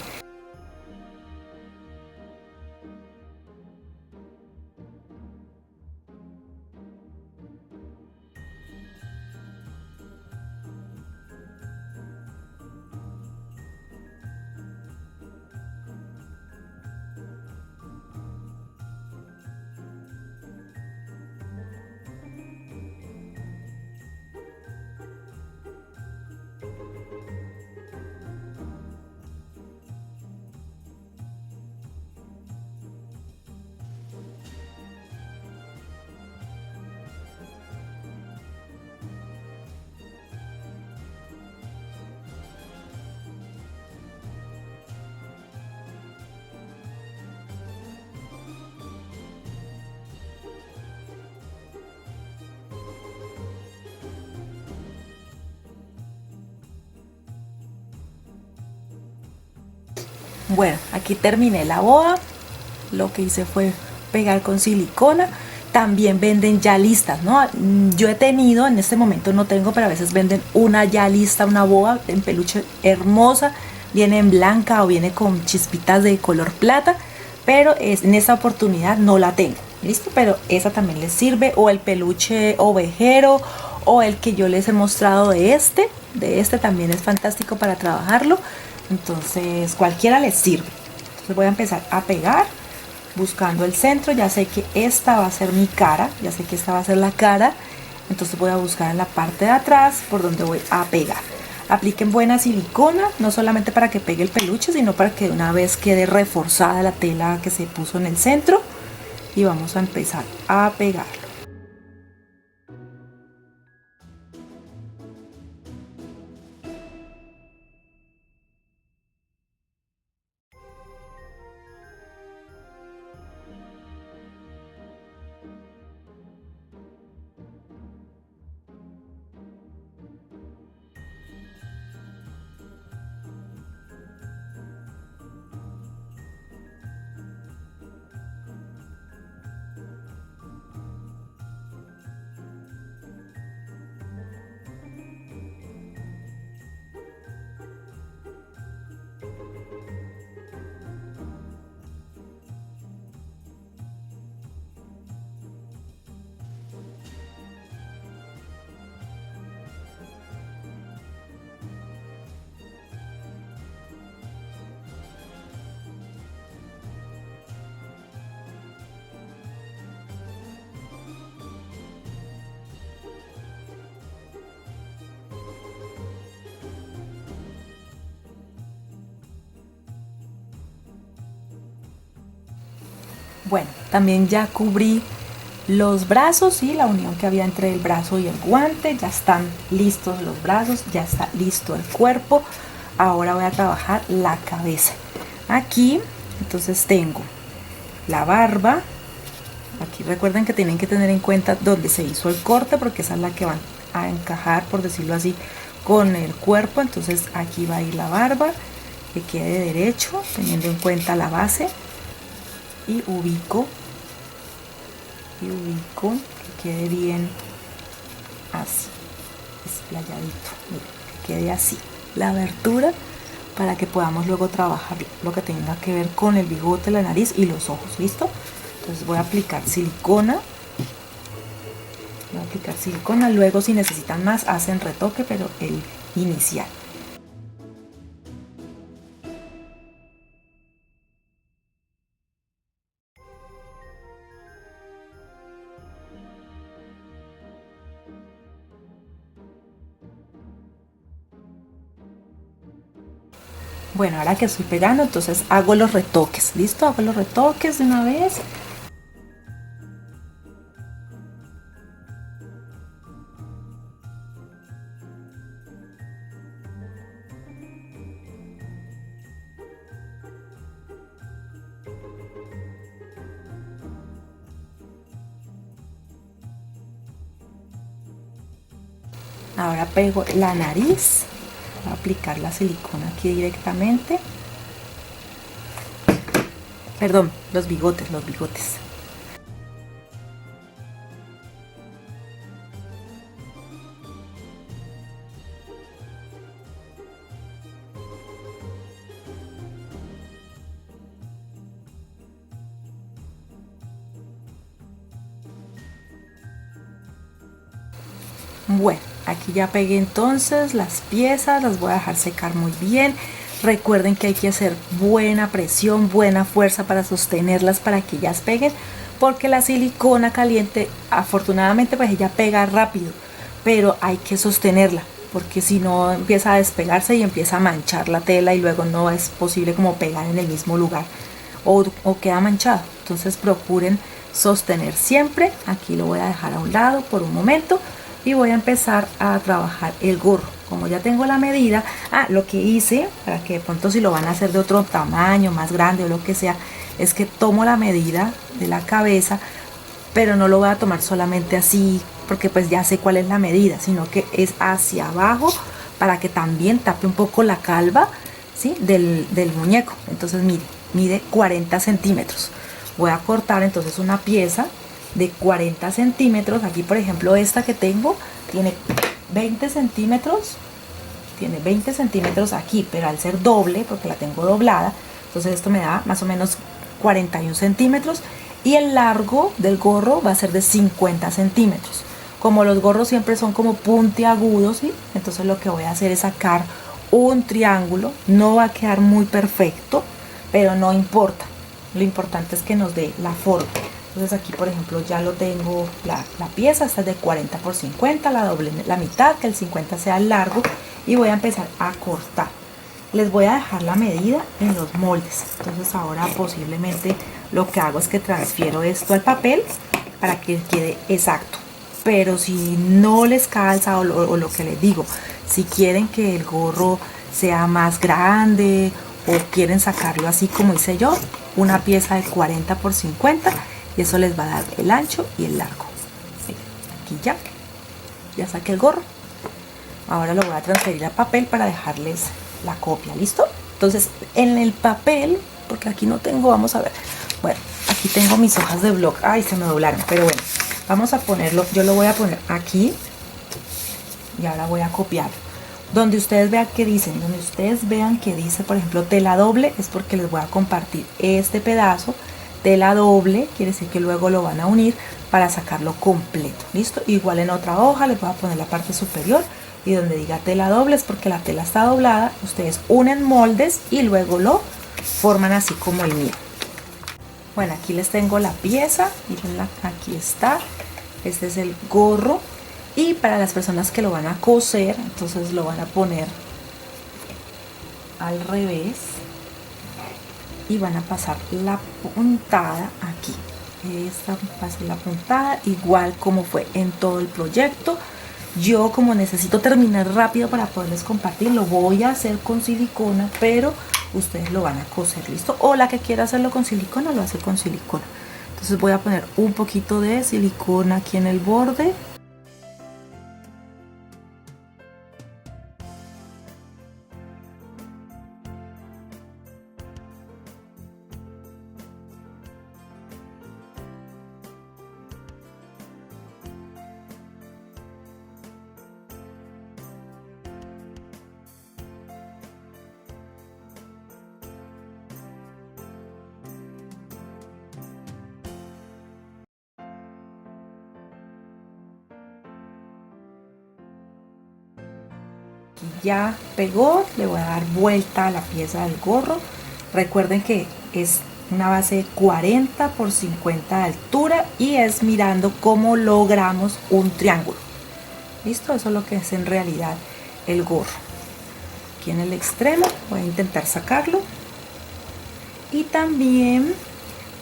Bueno, aquí terminé la boa. Lo que hice fue pegar con silicona. También venden ya listas, ¿no? Yo he tenido, en este momento no tengo, pero a veces venden una ya lista, una boa en peluche hermosa. Viene en blanca o viene con chispitas de color plata, pero en esta oportunidad no la tengo. ¿Listo? Pero esa también les sirve. O el peluche ovejero, o el que yo les he mostrado de este. De este también es fantástico para trabajarlo. Entonces cualquiera les sirve. Entonces voy a empezar a pegar buscando el centro. Ya sé que esta va a ser mi cara, ya sé que esta va a ser la cara, entonces voy a buscar en la parte de atrás por donde voy a pegar. Apliquen buena silicona, no solamente para que pegue el peluche, sino para que de una vez quede reforzada la tela que se puso en el centro. Y vamos a empezar a pegar. Bueno, también ya cubrí los brazos y la unión que había entre el brazo y el guante. Ya están listos los brazos, ya está listo el cuerpo. Ahora voy a trabajar la cabeza. Aquí entonces tengo la barba. Aquí recuerden que tienen que tener en cuenta dónde se hizo el corte, porque esa es la que van a encajar, por decirlo así, con el cuerpo. Entonces aquí va a ir la barba, que quede derecho, teniendo en cuenta la base. Y ubico que quede bien así, desplayadito. Miren, que quede así la abertura, para que podamos luego trabajar lo que tenga que ver con el bigote, la nariz y los ojos. ¿Listo? Entonces voy a aplicar silicona. Voy a aplicar silicona, luego si necesitan más hacen retoque, pero el inicial. Bueno, ahora que estoy pegando, entonces hago los retoques. ¿Listo? Hago los retoques de una vez. Ahora pego la nariz. Voy a aplicar la silicona aquí directamente. Perdón, los bigotes, los bigotes. Bueno, aquí ya pegué entonces las piezas, las voy a dejar secar muy bien. Recuerden que hay que hacer buena presión, buena fuerza para sostenerlas para que ellas peguen, porque la silicona caliente, afortunadamente, pues ella pega rápido, pero hay que sostenerla, porque si no empieza a despegarse y empieza a manchar la tela y luego no es posible como pegar en el mismo lugar o queda manchado. Entonces procuren sostener siempre. Aquí lo voy a dejar a un lado por un momento y voy a empezar a trabajar el gorro. Como ya tengo la medida, lo que hice, para que de pronto si lo van a hacer de otro tamaño, más grande o lo que sea, es que tomo la medida de la cabeza, pero no lo voy a tomar solamente así, porque pues ya sé cuál es la medida, sino que es hacia abajo para que también tape un poco la calva, ¿sí? del muñeco. Entonces mide 40 centímetros. Voy a cortar entonces una pieza de 40 centímetros. Aquí por ejemplo esta que tengo tiene 20 centímetros, tiene 20 centímetros aquí, pero al ser doble, porque la tengo doblada, entonces esto me da más o menos 41 centímetros y el largo del gorro va a ser de 50 centímetros. Como los gorros siempre son como puntiagudos, ¿sí? Entonces lo que voy a hacer es sacar un triángulo. No va a quedar muy perfecto, pero no importa, lo importante es que nos dé la forma. Entonces aquí por ejemplo ya lo tengo, la pieza esta es de 40 por 50, la doble la mitad, que el 50 sea el largo, y voy a empezar a cortar. Les voy a dejar la medida en los moldes. Entonces ahora posiblemente lo que hago es que transfiero esto al papel para que quede exacto. Pero si no les calza o lo que les digo, si quieren que el gorro sea más grande o quieren sacarlo así como hice yo, una pieza de 40 por 50 y eso les va a dar el ancho y el largo. Aquí ya saqué el gorro. Ahora lo voy a transferir a papel para dejarles la copia. ¿Listo? Entonces en el papel, porque aquí no tengo, vamos a ver, bueno, aquí tengo mis hojas de blog. Ay, se me doblaron, pero bueno, vamos a ponerlo, yo lo voy a poner aquí y ahora voy a copiar donde ustedes vean que dicen, donde ustedes vean que dice por ejemplo tela doble, es porque les voy a compartir este pedazo. Tela doble quiere decir que luego lo van a unir para sacarlo completo. ¿Listo? Igual en otra hoja les voy a poner la parte superior y donde diga tela doble es porque la tela está doblada. Ustedes unen moldes y luego lo forman así como el mío. Bueno, aquí les tengo la pieza, mírenla, aquí está. Este es el gorro. Y para las personas que lo van a coser, entonces lo van a poner al revés y van a pasar la puntada aquí. Esta va a ser la puntada, igual como fue en todo el proyecto. Yo, como necesito terminar rápido para poderles compartir, lo voy a hacer con silicona, pero ustedes lo van a coser, ¿listo? O la que quiera hacerlo con silicona, lo hace con silicona. Entonces voy a poner un poquito de silicona aquí en el borde. aquí ya pegó. Le voy a dar vuelta a la pieza del gorro. Recuerden que es una base de 40 por 50 de altura y es mirando cómo logramos un triángulo. ¿Listo? Eso es lo que es en realidad el gorro. Aquí en el extremo voy a intentar sacarlo. Y también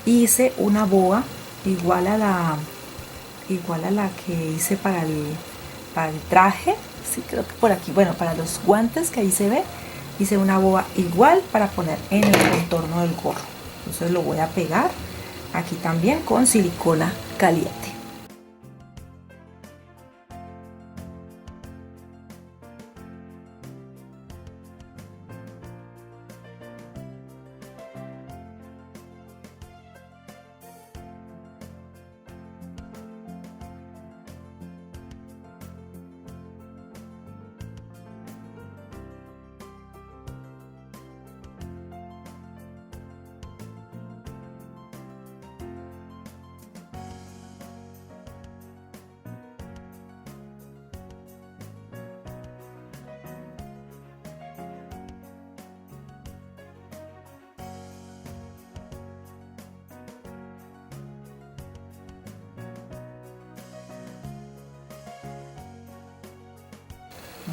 hice una boa igual a la que hice para el traje. Sí, creo que por aquí, bueno, para los guantes que ahí se ve, hice una boa igual para poner en el contorno del gorro. Entonces lo voy a pegar aquí también con silicona caliente.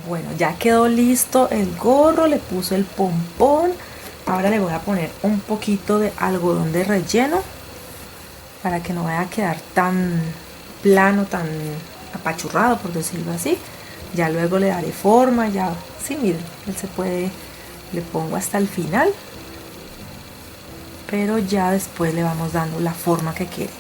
Bueno, ya quedó listo el gorro, le puse el pompón. Ahora le voy a poner un poquito de algodón de relleno para que no vaya a quedar tan plano, tan apachurrado, por decirlo así. Ya luego le daré forma, ya, sí, miren, él se puede, le pongo hasta el final, pero ya después le vamos dando la forma que queremos.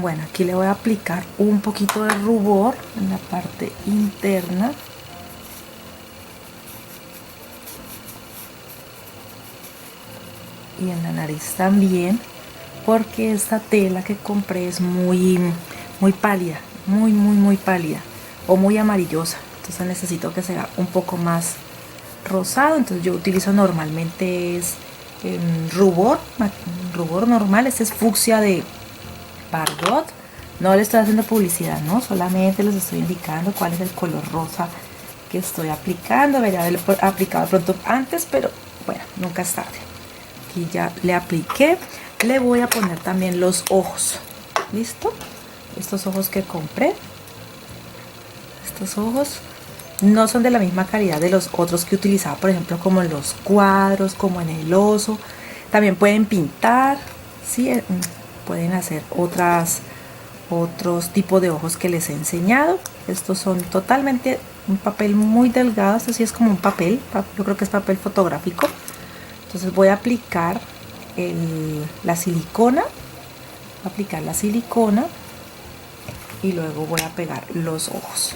Bueno, aquí le voy a aplicar un poquito de rubor en la parte interna. Y en la nariz también, porque esta tela que compré es muy pálida, muy pálida o muy amarillosa. Entonces necesito que sea un poco más rosado. Entonces yo utilizo normalmente es rubor normal. Este es fucsia de Bardot. No le estoy haciendo publicidad, no, solamente les estoy indicando cuál es el color rosa que estoy aplicando. Debería haberlo aplicado de pronto antes, pero bueno, nunca es tarde. Aquí ya le apliqué. Le voy a poner también los ojos. ¿Listo? Estos ojos que compré. Estos ojos no son de la misma calidad de los otros que utilizaba, por ejemplo, como en los cuadros, como en el oso. También pueden pintar, ¿sí? Pueden hacer otros tipos de ojos que les he enseñado. Estos son totalmente un papel muy delgado. Esto sí es como un papel, yo creo que es papel fotográfico. Entonces voy a aplicar la silicona. Voy a aplicar la silicona y luego voy a pegar los ojos.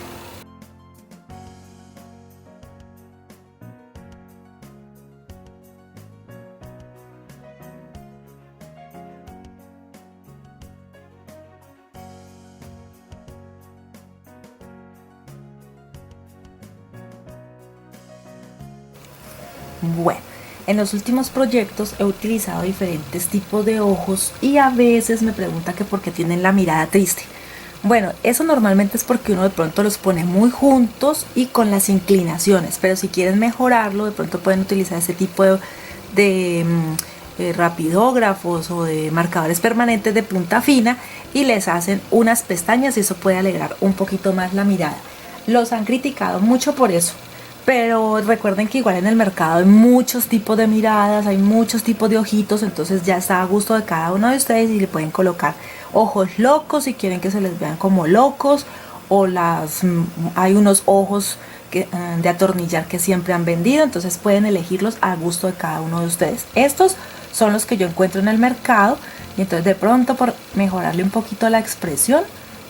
Bueno, en los últimos proyectos he utilizado diferentes tipos de ojos y a veces me pregunta que por qué tienen la mirada triste. Bueno, eso normalmente es porque uno de pronto los pone muy juntos y con las inclinaciones, pero si quieren mejorarlo, de pronto pueden utilizar ese tipo de rapidógrafos o de marcadores permanentes de punta fina y les hacen unas pestañas y eso puede alegrar un poquito más la mirada. Los han criticado mucho por eso. Pero recuerden que igual en el mercado hay muchos tipos de miradas, hay muchos tipos de ojitos, entonces ya está a gusto de cada uno de ustedes y le pueden colocar ojos locos si quieren que se les vean como locos, o hay unos ojos de atornillar que siempre han vendido, entonces pueden elegirlos a gusto de cada uno de ustedes. Estos son los que yo encuentro en el mercado. Y entonces de pronto, por mejorarle un poquito la expresión,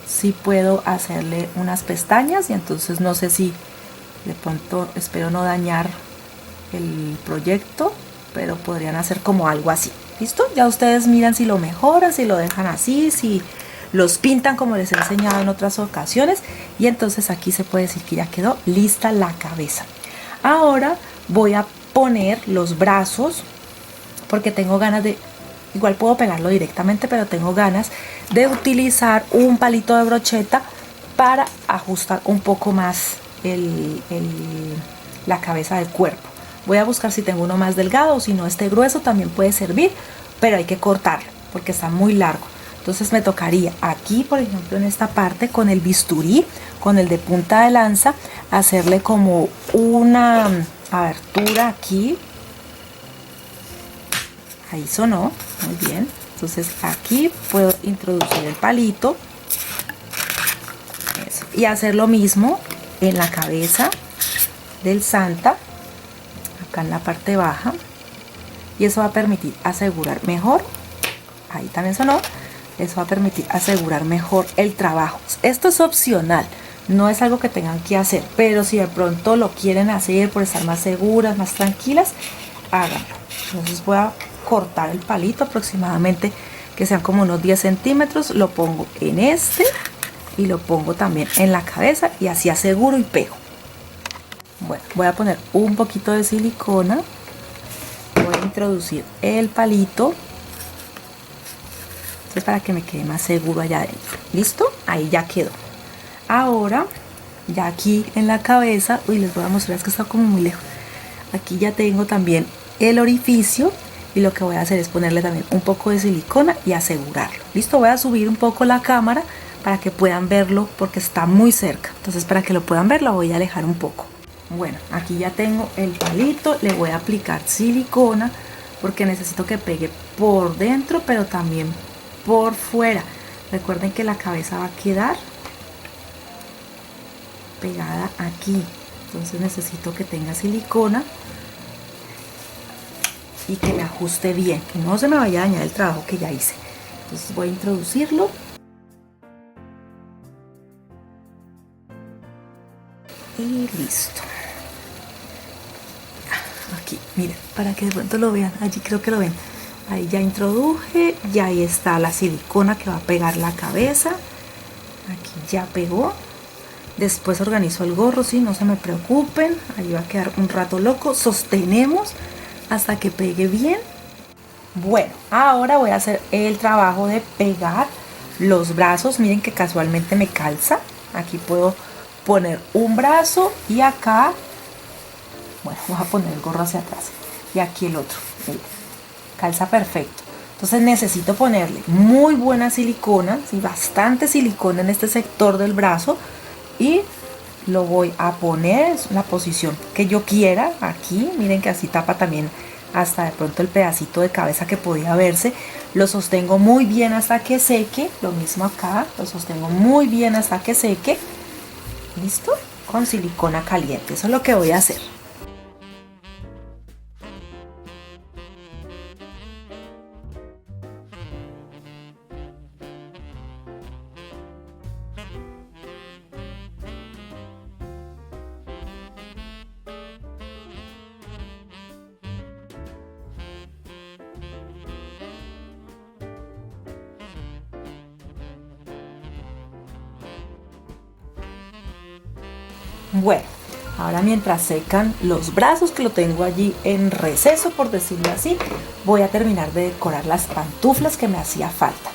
sí puedo hacerle unas pestañas. Y entonces no sé si de pronto, espero no dañar el proyecto, pero podrían hacer como algo así. ¿Listo? Ya ustedes miran si lo mejoran, si lo dejan así, si los pintan como les he enseñado en otras ocasiones. Y entonces aquí se puede decir que ya quedó lista la cabeza. Ahora voy a poner los brazos, porque tengo ganas de, igual puedo pegarlo directamente, pero tengo ganas de utilizar un palito de brocheta para ajustar un poco más la cabeza del cuerpo. Voy a buscar si tengo uno más delgado, o si no, este grueso también puede servir, pero hay que cortarlo porque está muy largo. Entonces me tocaría aquí, por ejemplo, en esta parte, con el bisturí, con el de punta de lanza, hacerle como una abertura aquí. Ahí sonó, muy bien. Entonces aquí puedo introducir el palito. Eso. Y hacer lo mismo en la cabeza del Santa, acá en la parte baja. Y eso va a permitir asegurar mejor. Ahí también sonó. Eso va a permitir asegurar mejor el trabajo. Esto es opcional, no es algo que tengan que hacer, pero si de pronto lo quieren hacer por estar más seguras, más tranquilas, háganlo. Entonces voy a cortar el palito aproximadamente que sean como unos 10 centímetros. Lo pongo en este y lo pongo también en la cabeza y así aseguro y pego. Bueno, voy a poner un poquito de silicona. Voy a introducir el palito. Es para que me quede más seguro allá adentro. ¿Listo? Ahí ya quedó. Ahora, ya aquí en la cabeza, uy, les voy a mostrar, es que está como muy lejos. Aquí ya tengo también el orificio y lo que voy a hacer es ponerle también un poco de silicona y asegurarlo. ¿Listo? Voy a subir un poco la cámara para que puedan verlo porque está muy cerca. Entonces, para que lo puedan ver, lo voy a alejar un poco. Bueno, aquí ya tengo el palito, le voy a aplicar silicona porque necesito que pegue por dentro, pero también por fuera. Recuerden que la cabeza va a quedar pegada aquí, entonces necesito que tenga silicona y que me ajuste bien, que no se me vaya a dañar el trabajo que ya hice. Entonces voy a introducirlo y listo. Aquí, miren, para que de pronto lo vean, allí creo que lo ven. Ahí ya introduje, ya ahí está la silicona que va a pegar la cabeza. Aquí ya pegó. Después organizo el gorro, sí, no se me preocupen. Ahí va a quedar un rato loco. Sostenemos hasta que pegue bien. Bueno, ahora voy a hacer el trabajo de pegar los brazos. Miren que casualmente me calza. Aquí puedo poner un brazo y acá, bueno, voy a poner el gorro hacia atrás. Y aquí el otro. Miren, calza perfecto. Entonces necesito ponerle muy buena silicona, ¿sí? Bastante silicona en este sector del brazo, y lo voy a poner en la posición que yo quiera. Aquí miren que así tapa también hasta de pronto el pedacito de cabeza que podía verse. Lo sostengo muy bien hasta que seque. Lo mismo acá, lo sostengo muy bien hasta que seque. ¿Listo? Con silicona caliente. Eso es lo que voy a hacer. Bueno, ahora mientras secan los brazos, que lo tengo allí en receso, por decirlo así, voy a terminar de decorar las pantuflas que me hacía falta.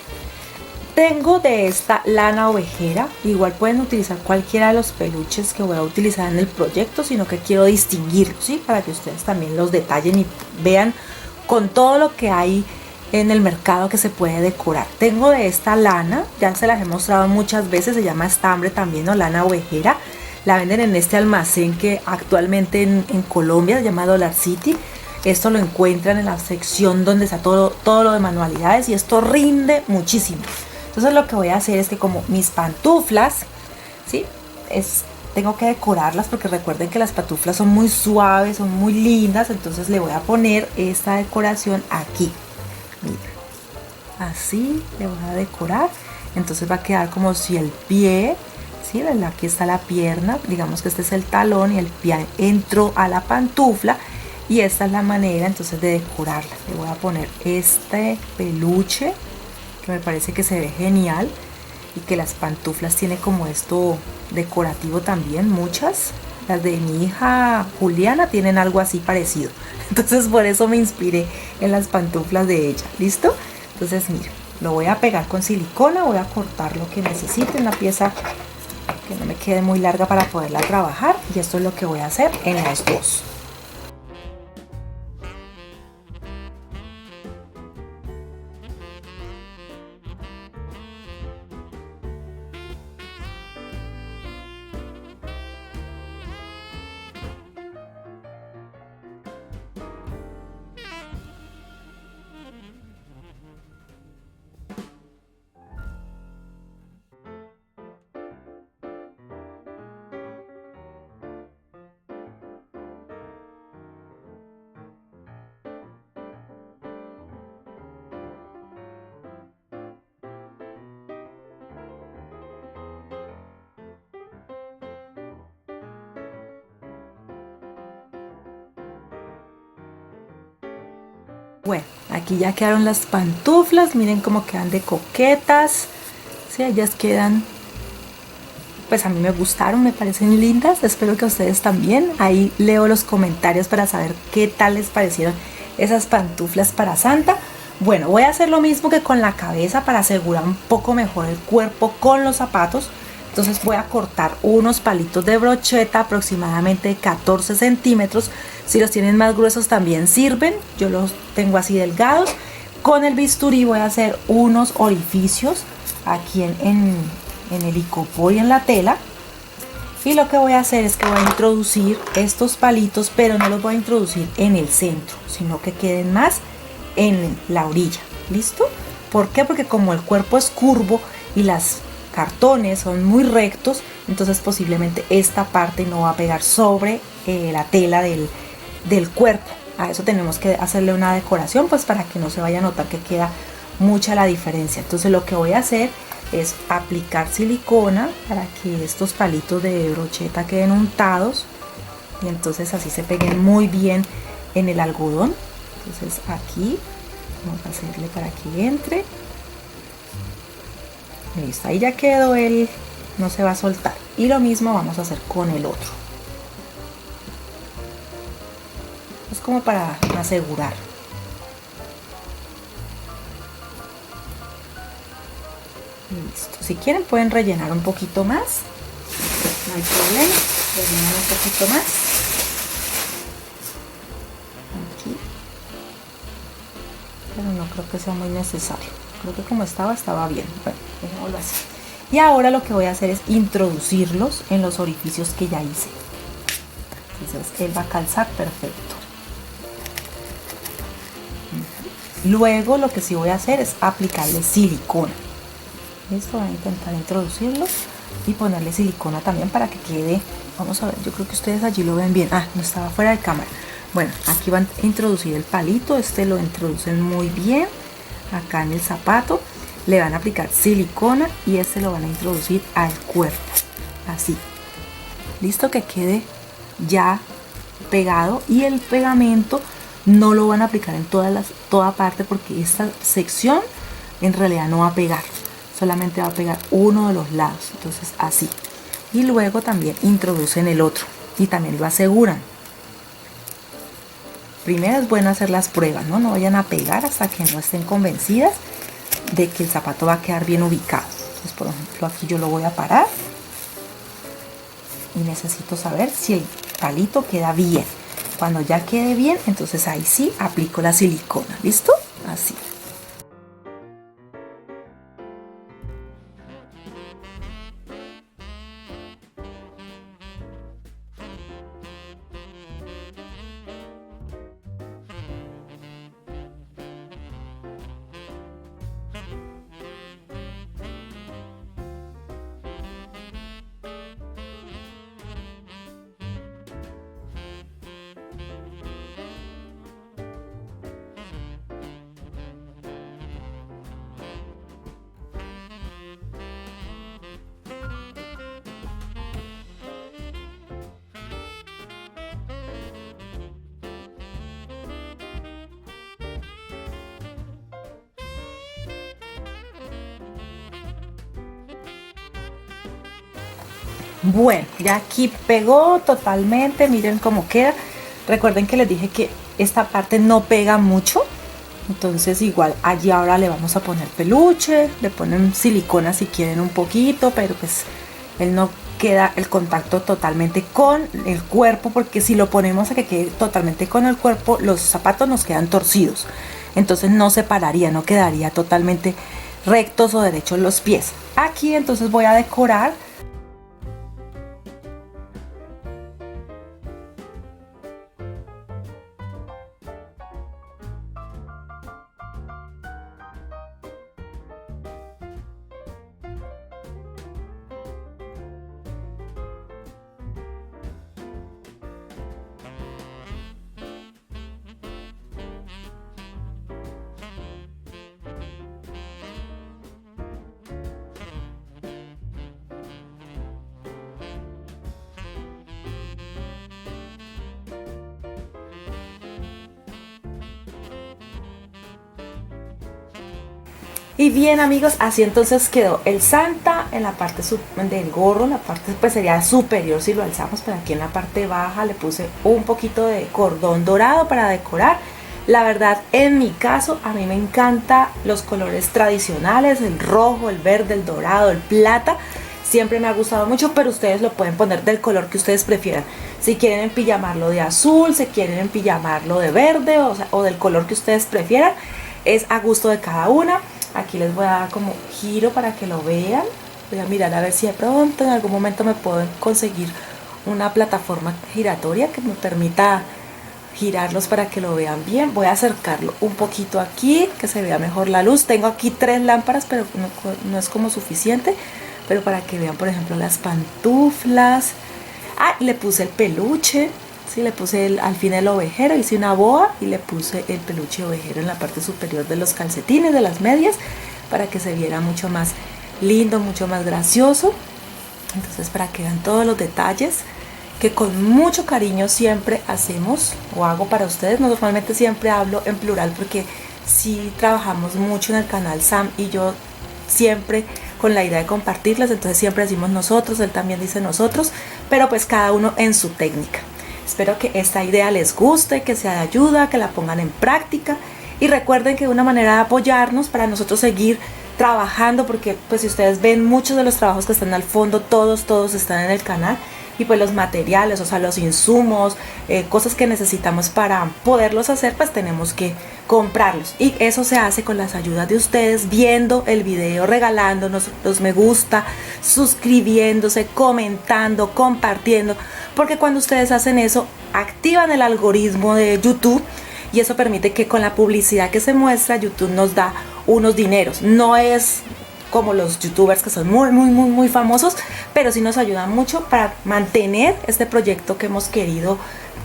Tengo de esta lana ovejera, igual pueden utilizar cualquiera de los peluches que voy a utilizar en el proyecto, sino que quiero distinguirlos, ¿sí? Para que ustedes también los detallen y vean con todo lo que hay en el mercado que se puede decorar. Tengo de esta lana, ya se las he mostrado muchas veces, se llama estambre también o lana ovejera. La venden en este almacén que actualmente en Colombia se llama Dollar City. Esto lo encuentran en la sección donde está todo lo de manualidades, y esto rinde muchísimo. Entonces lo que voy a hacer es que, como mis pantuflas, ¿sí?, tengo que decorarlas porque recuerden que las pantuflas son muy suaves, son muy lindas, entonces le voy a poner esta decoración aquí. Miren, así le voy a decorar, entonces va a quedar como si el pie, ¿sí? Aquí está la pierna, digamos que este es el talón y el pie entró a la pantufla y esta es la manera entonces de decorarla. Le voy a poner este peluche que me parece que se ve genial y que las pantuflas tiene como esto decorativo también, muchas. Las de mi hija Juliana tienen algo así parecido, entonces por eso me inspiré en las pantuflas de ella. ¿Listo? Entonces miren, lo voy a pegar con silicona, voy a cortar lo que necesite, una pieza que no me quede muy larga para poderla trabajar, y esto es lo que voy a hacer en las dos. Bueno, aquí ya quedaron las pantuflas, miren cómo quedan de coquetas, ¿sí? Ellas quedan, pues a mí me gustaron, me parecen lindas, espero que a ustedes también. Ahí leo los comentarios para saber qué tal les parecieron esas pantuflas para Santa. Bueno, voy a hacer lo mismo que con la cabeza para asegurar un poco mejor el cuerpo con los zapatos. Entonces voy a cortar unos palitos de brocheta aproximadamente 14 centímetros. Si los tienen más gruesos también sirven. Yo los tengo así delgados. Con el bisturí voy a hacer unos orificios aquí en el icopor y en la tela. Y lo que voy a hacer es que voy a introducir estos palitos, pero no los voy a introducir en el centro, sino que queden más en la orilla. ¿Listo? ¿Por qué? Porque como el cuerpo es curvo y las cartones son muy rectos, entonces posiblemente esta parte no va a pegar sobre la tela del cuerpo. A eso tenemos que hacerle una decoración, pues para que no se vaya a notar que queda mucha la diferencia. Entonces lo que voy a hacer es aplicar silicona para que estos palitos de brocheta queden untados y entonces así se peguen muy bien en el algodón. Entonces aquí vamos a hacerle para que entre. Listo, ahí ya quedó, él no se va a soltar. Y lo mismo vamos a hacer con el otro. Es como para asegurar. Listo. Si quieren pueden rellenar un poquito más. No hay problema. Rellenan un poquito más. Aquí. Pero no creo que sea muy necesario. Creo que como estaba bien. Bueno, dejémoslo así. Y ahora lo que voy a hacer es introducirlos en los orificios que ya hice. Entonces él va a calzar perfecto. Luego lo que sí voy a hacer es aplicarle silicona. Listo, voy a intentar introducirlo y ponerle silicona también para que quede. Vamos a ver, yo creo que ustedes allí lo ven bien. No estaba fuera de cámara. Bueno, aquí van a introducir el palito. Este lo introducen muy bien. Acá en el zapato le van a aplicar silicona y este lo van a introducir al cuerpo. Así. Listo, que quede ya pegado, y el pegamento no lo van a aplicar en toda parte porque esta sección en realidad no va a pegar, solamente va a pegar uno de los lados. Entonces así, y luego también introducen el otro y también lo aseguran. Primero es bueno hacer las pruebas, no vayan a pegar hasta que no estén convencidas de que el zapato va a quedar bien ubicado. Entonces, por ejemplo, aquí yo lo voy a parar y necesito saber si el palito queda bien. Cuando ya quede bien, entonces ahí sí aplico la silicona. ¿Listo? Así. Bueno, ya aquí pegó totalmente, miren cómo queda. Recuerden que les dije que esta parte no pega mucho, entonces igual allí ahora le vamos a poner peluche, le ponen silicona si quieren un poquito, pero pues él no queda el contacto totalmente con el cuerpo, porque si lo ponemos a que quede totalmente con el cuerpo, los zapatos nos quedan torcidos, entonces no se pararía, no quedaría totalmente rectos o derechos los pies. Aquí entonces voy a decorar. Y bien amigos, así entonces quedó el Santa en la parte del gorro, la parte pues sería superior si lo alzamos, pero aquí en la parte baja le puse un poquito de cordón dorado para decorar. La verdad, en mi caso, a mí me encantan los colores tradicionales, el rojo, el verde, el dorado, el plata. Siempre me ha gustado mucho, pero ustedes lo pueden poner del color que ustedes prefieran. Si quieren empijamarlo de azul, si quieren empijamarlo de verde, o del color que ustedes prefieran, es a gusto de cada una. Aquí les voy a dar como giro para que lo vean. Voy a mirar a ver si de pronto en algún momento me puedo conseguir una plataforma giratoria que me permita girarlos para que lo vean bien. Voy a acercarlo un poquito aquí, que se vea mejor la luz. Tengo aquí 3 lámparas, pero no es como suficiente. Pero para que vean, por ejemplo, las pantuflas. Ah, le puse el peluche. Sí, le puse al fin el ovejero, hice una boa y le puse el peluche ovejero en la parte superior de los calcetines, de las medias, para que se viera mucho más lindo, mucho más gracioso. Entonces, para que vean todos los detalles que con mucho cariño siempre hacemos o hago para ustedes. Normalmente siempre hablo en plural porque sí trabajamos mucho en el canal Sam y yo siempre con la idea de compartirlas, entonces siempre decimos nosotros, él también dice nosotros, pero pues cada uno en su técnica. Espero que esta idea les guste, que sea de ayuda, que la pongan en práctica y recuerden que una manera de apoyarnos para nosotros seguir trabajando, porque pues si ustedes ven muchos de los trabajos que están al fondo, todos están en el canal y pues los materiales, o sea los insumos, cosas que necesitamos para poderlos hacer, pues tenemos que comprarlos y eso se hace con las ayudas de ustedes, viendo el video, regalándonos los me gusta, suscribiéndose, comentando, compartiendo, porque cuando ustedes hacen eso activan el algoritmo de YouTube y eso permite que con la publicidad que se muestra YouTube nos da unos dineros. No es como los youtubers que son muy famosos, pero sí nos ayudan mucho para mantener este proyecto que hemos querido,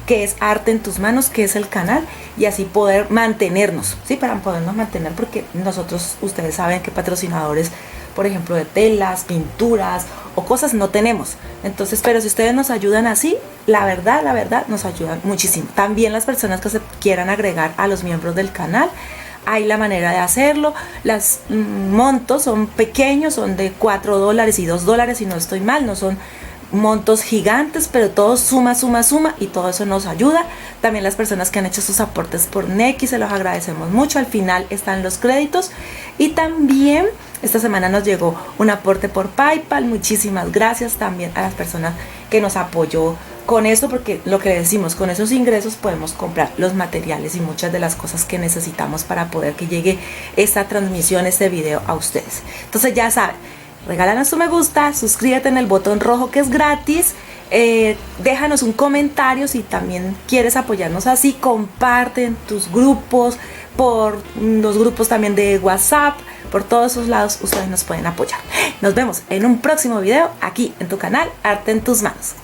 que es Arte en tus manos, que es el canal, y así poder mantenernos, ¿sí? Para podernos mantener, porque nosotros, ustedes saben que patrocinadores, por ejemplo, de telas, pinturas o cosas no tenemos. Entonces, pero si ustedes nos ayudan así, la verdad, nos ayudan muchísimo. También las personas que se quieran agregar a los miembros del canal, hay la manera de hacerlo. Los montos son pequeños, son de $4 y $2, si no estoy mal, no son montos gigantes, pero todo suma y todo eso nos ayuda. También las personas que han hecho sus aportes por Nequi, se los agradecemos mucho. Al final están los créditos y también esta semana nos llegó un aporte por PayPal. Muchísimas gracias también a las personas que nos apoyó con esto, porque lo que decimos, con esos ingresos podemos comprar los materiales y muchas de las cosas que necesitamos para poder que llegue esta transmisión, este video a ustedes. Entonces ya saben, regálanos tu me gusta, suscríbete en el botón rojo que es gratis, déjanos un comentario si también quieres apoyarnos así, comparte en tus grupos, por los grupos también de WhatsApp, por todos esos lados ustedes nos pueden apoyar. Nos vemos en un próximo video aquí en tu canal Arte en tus manos.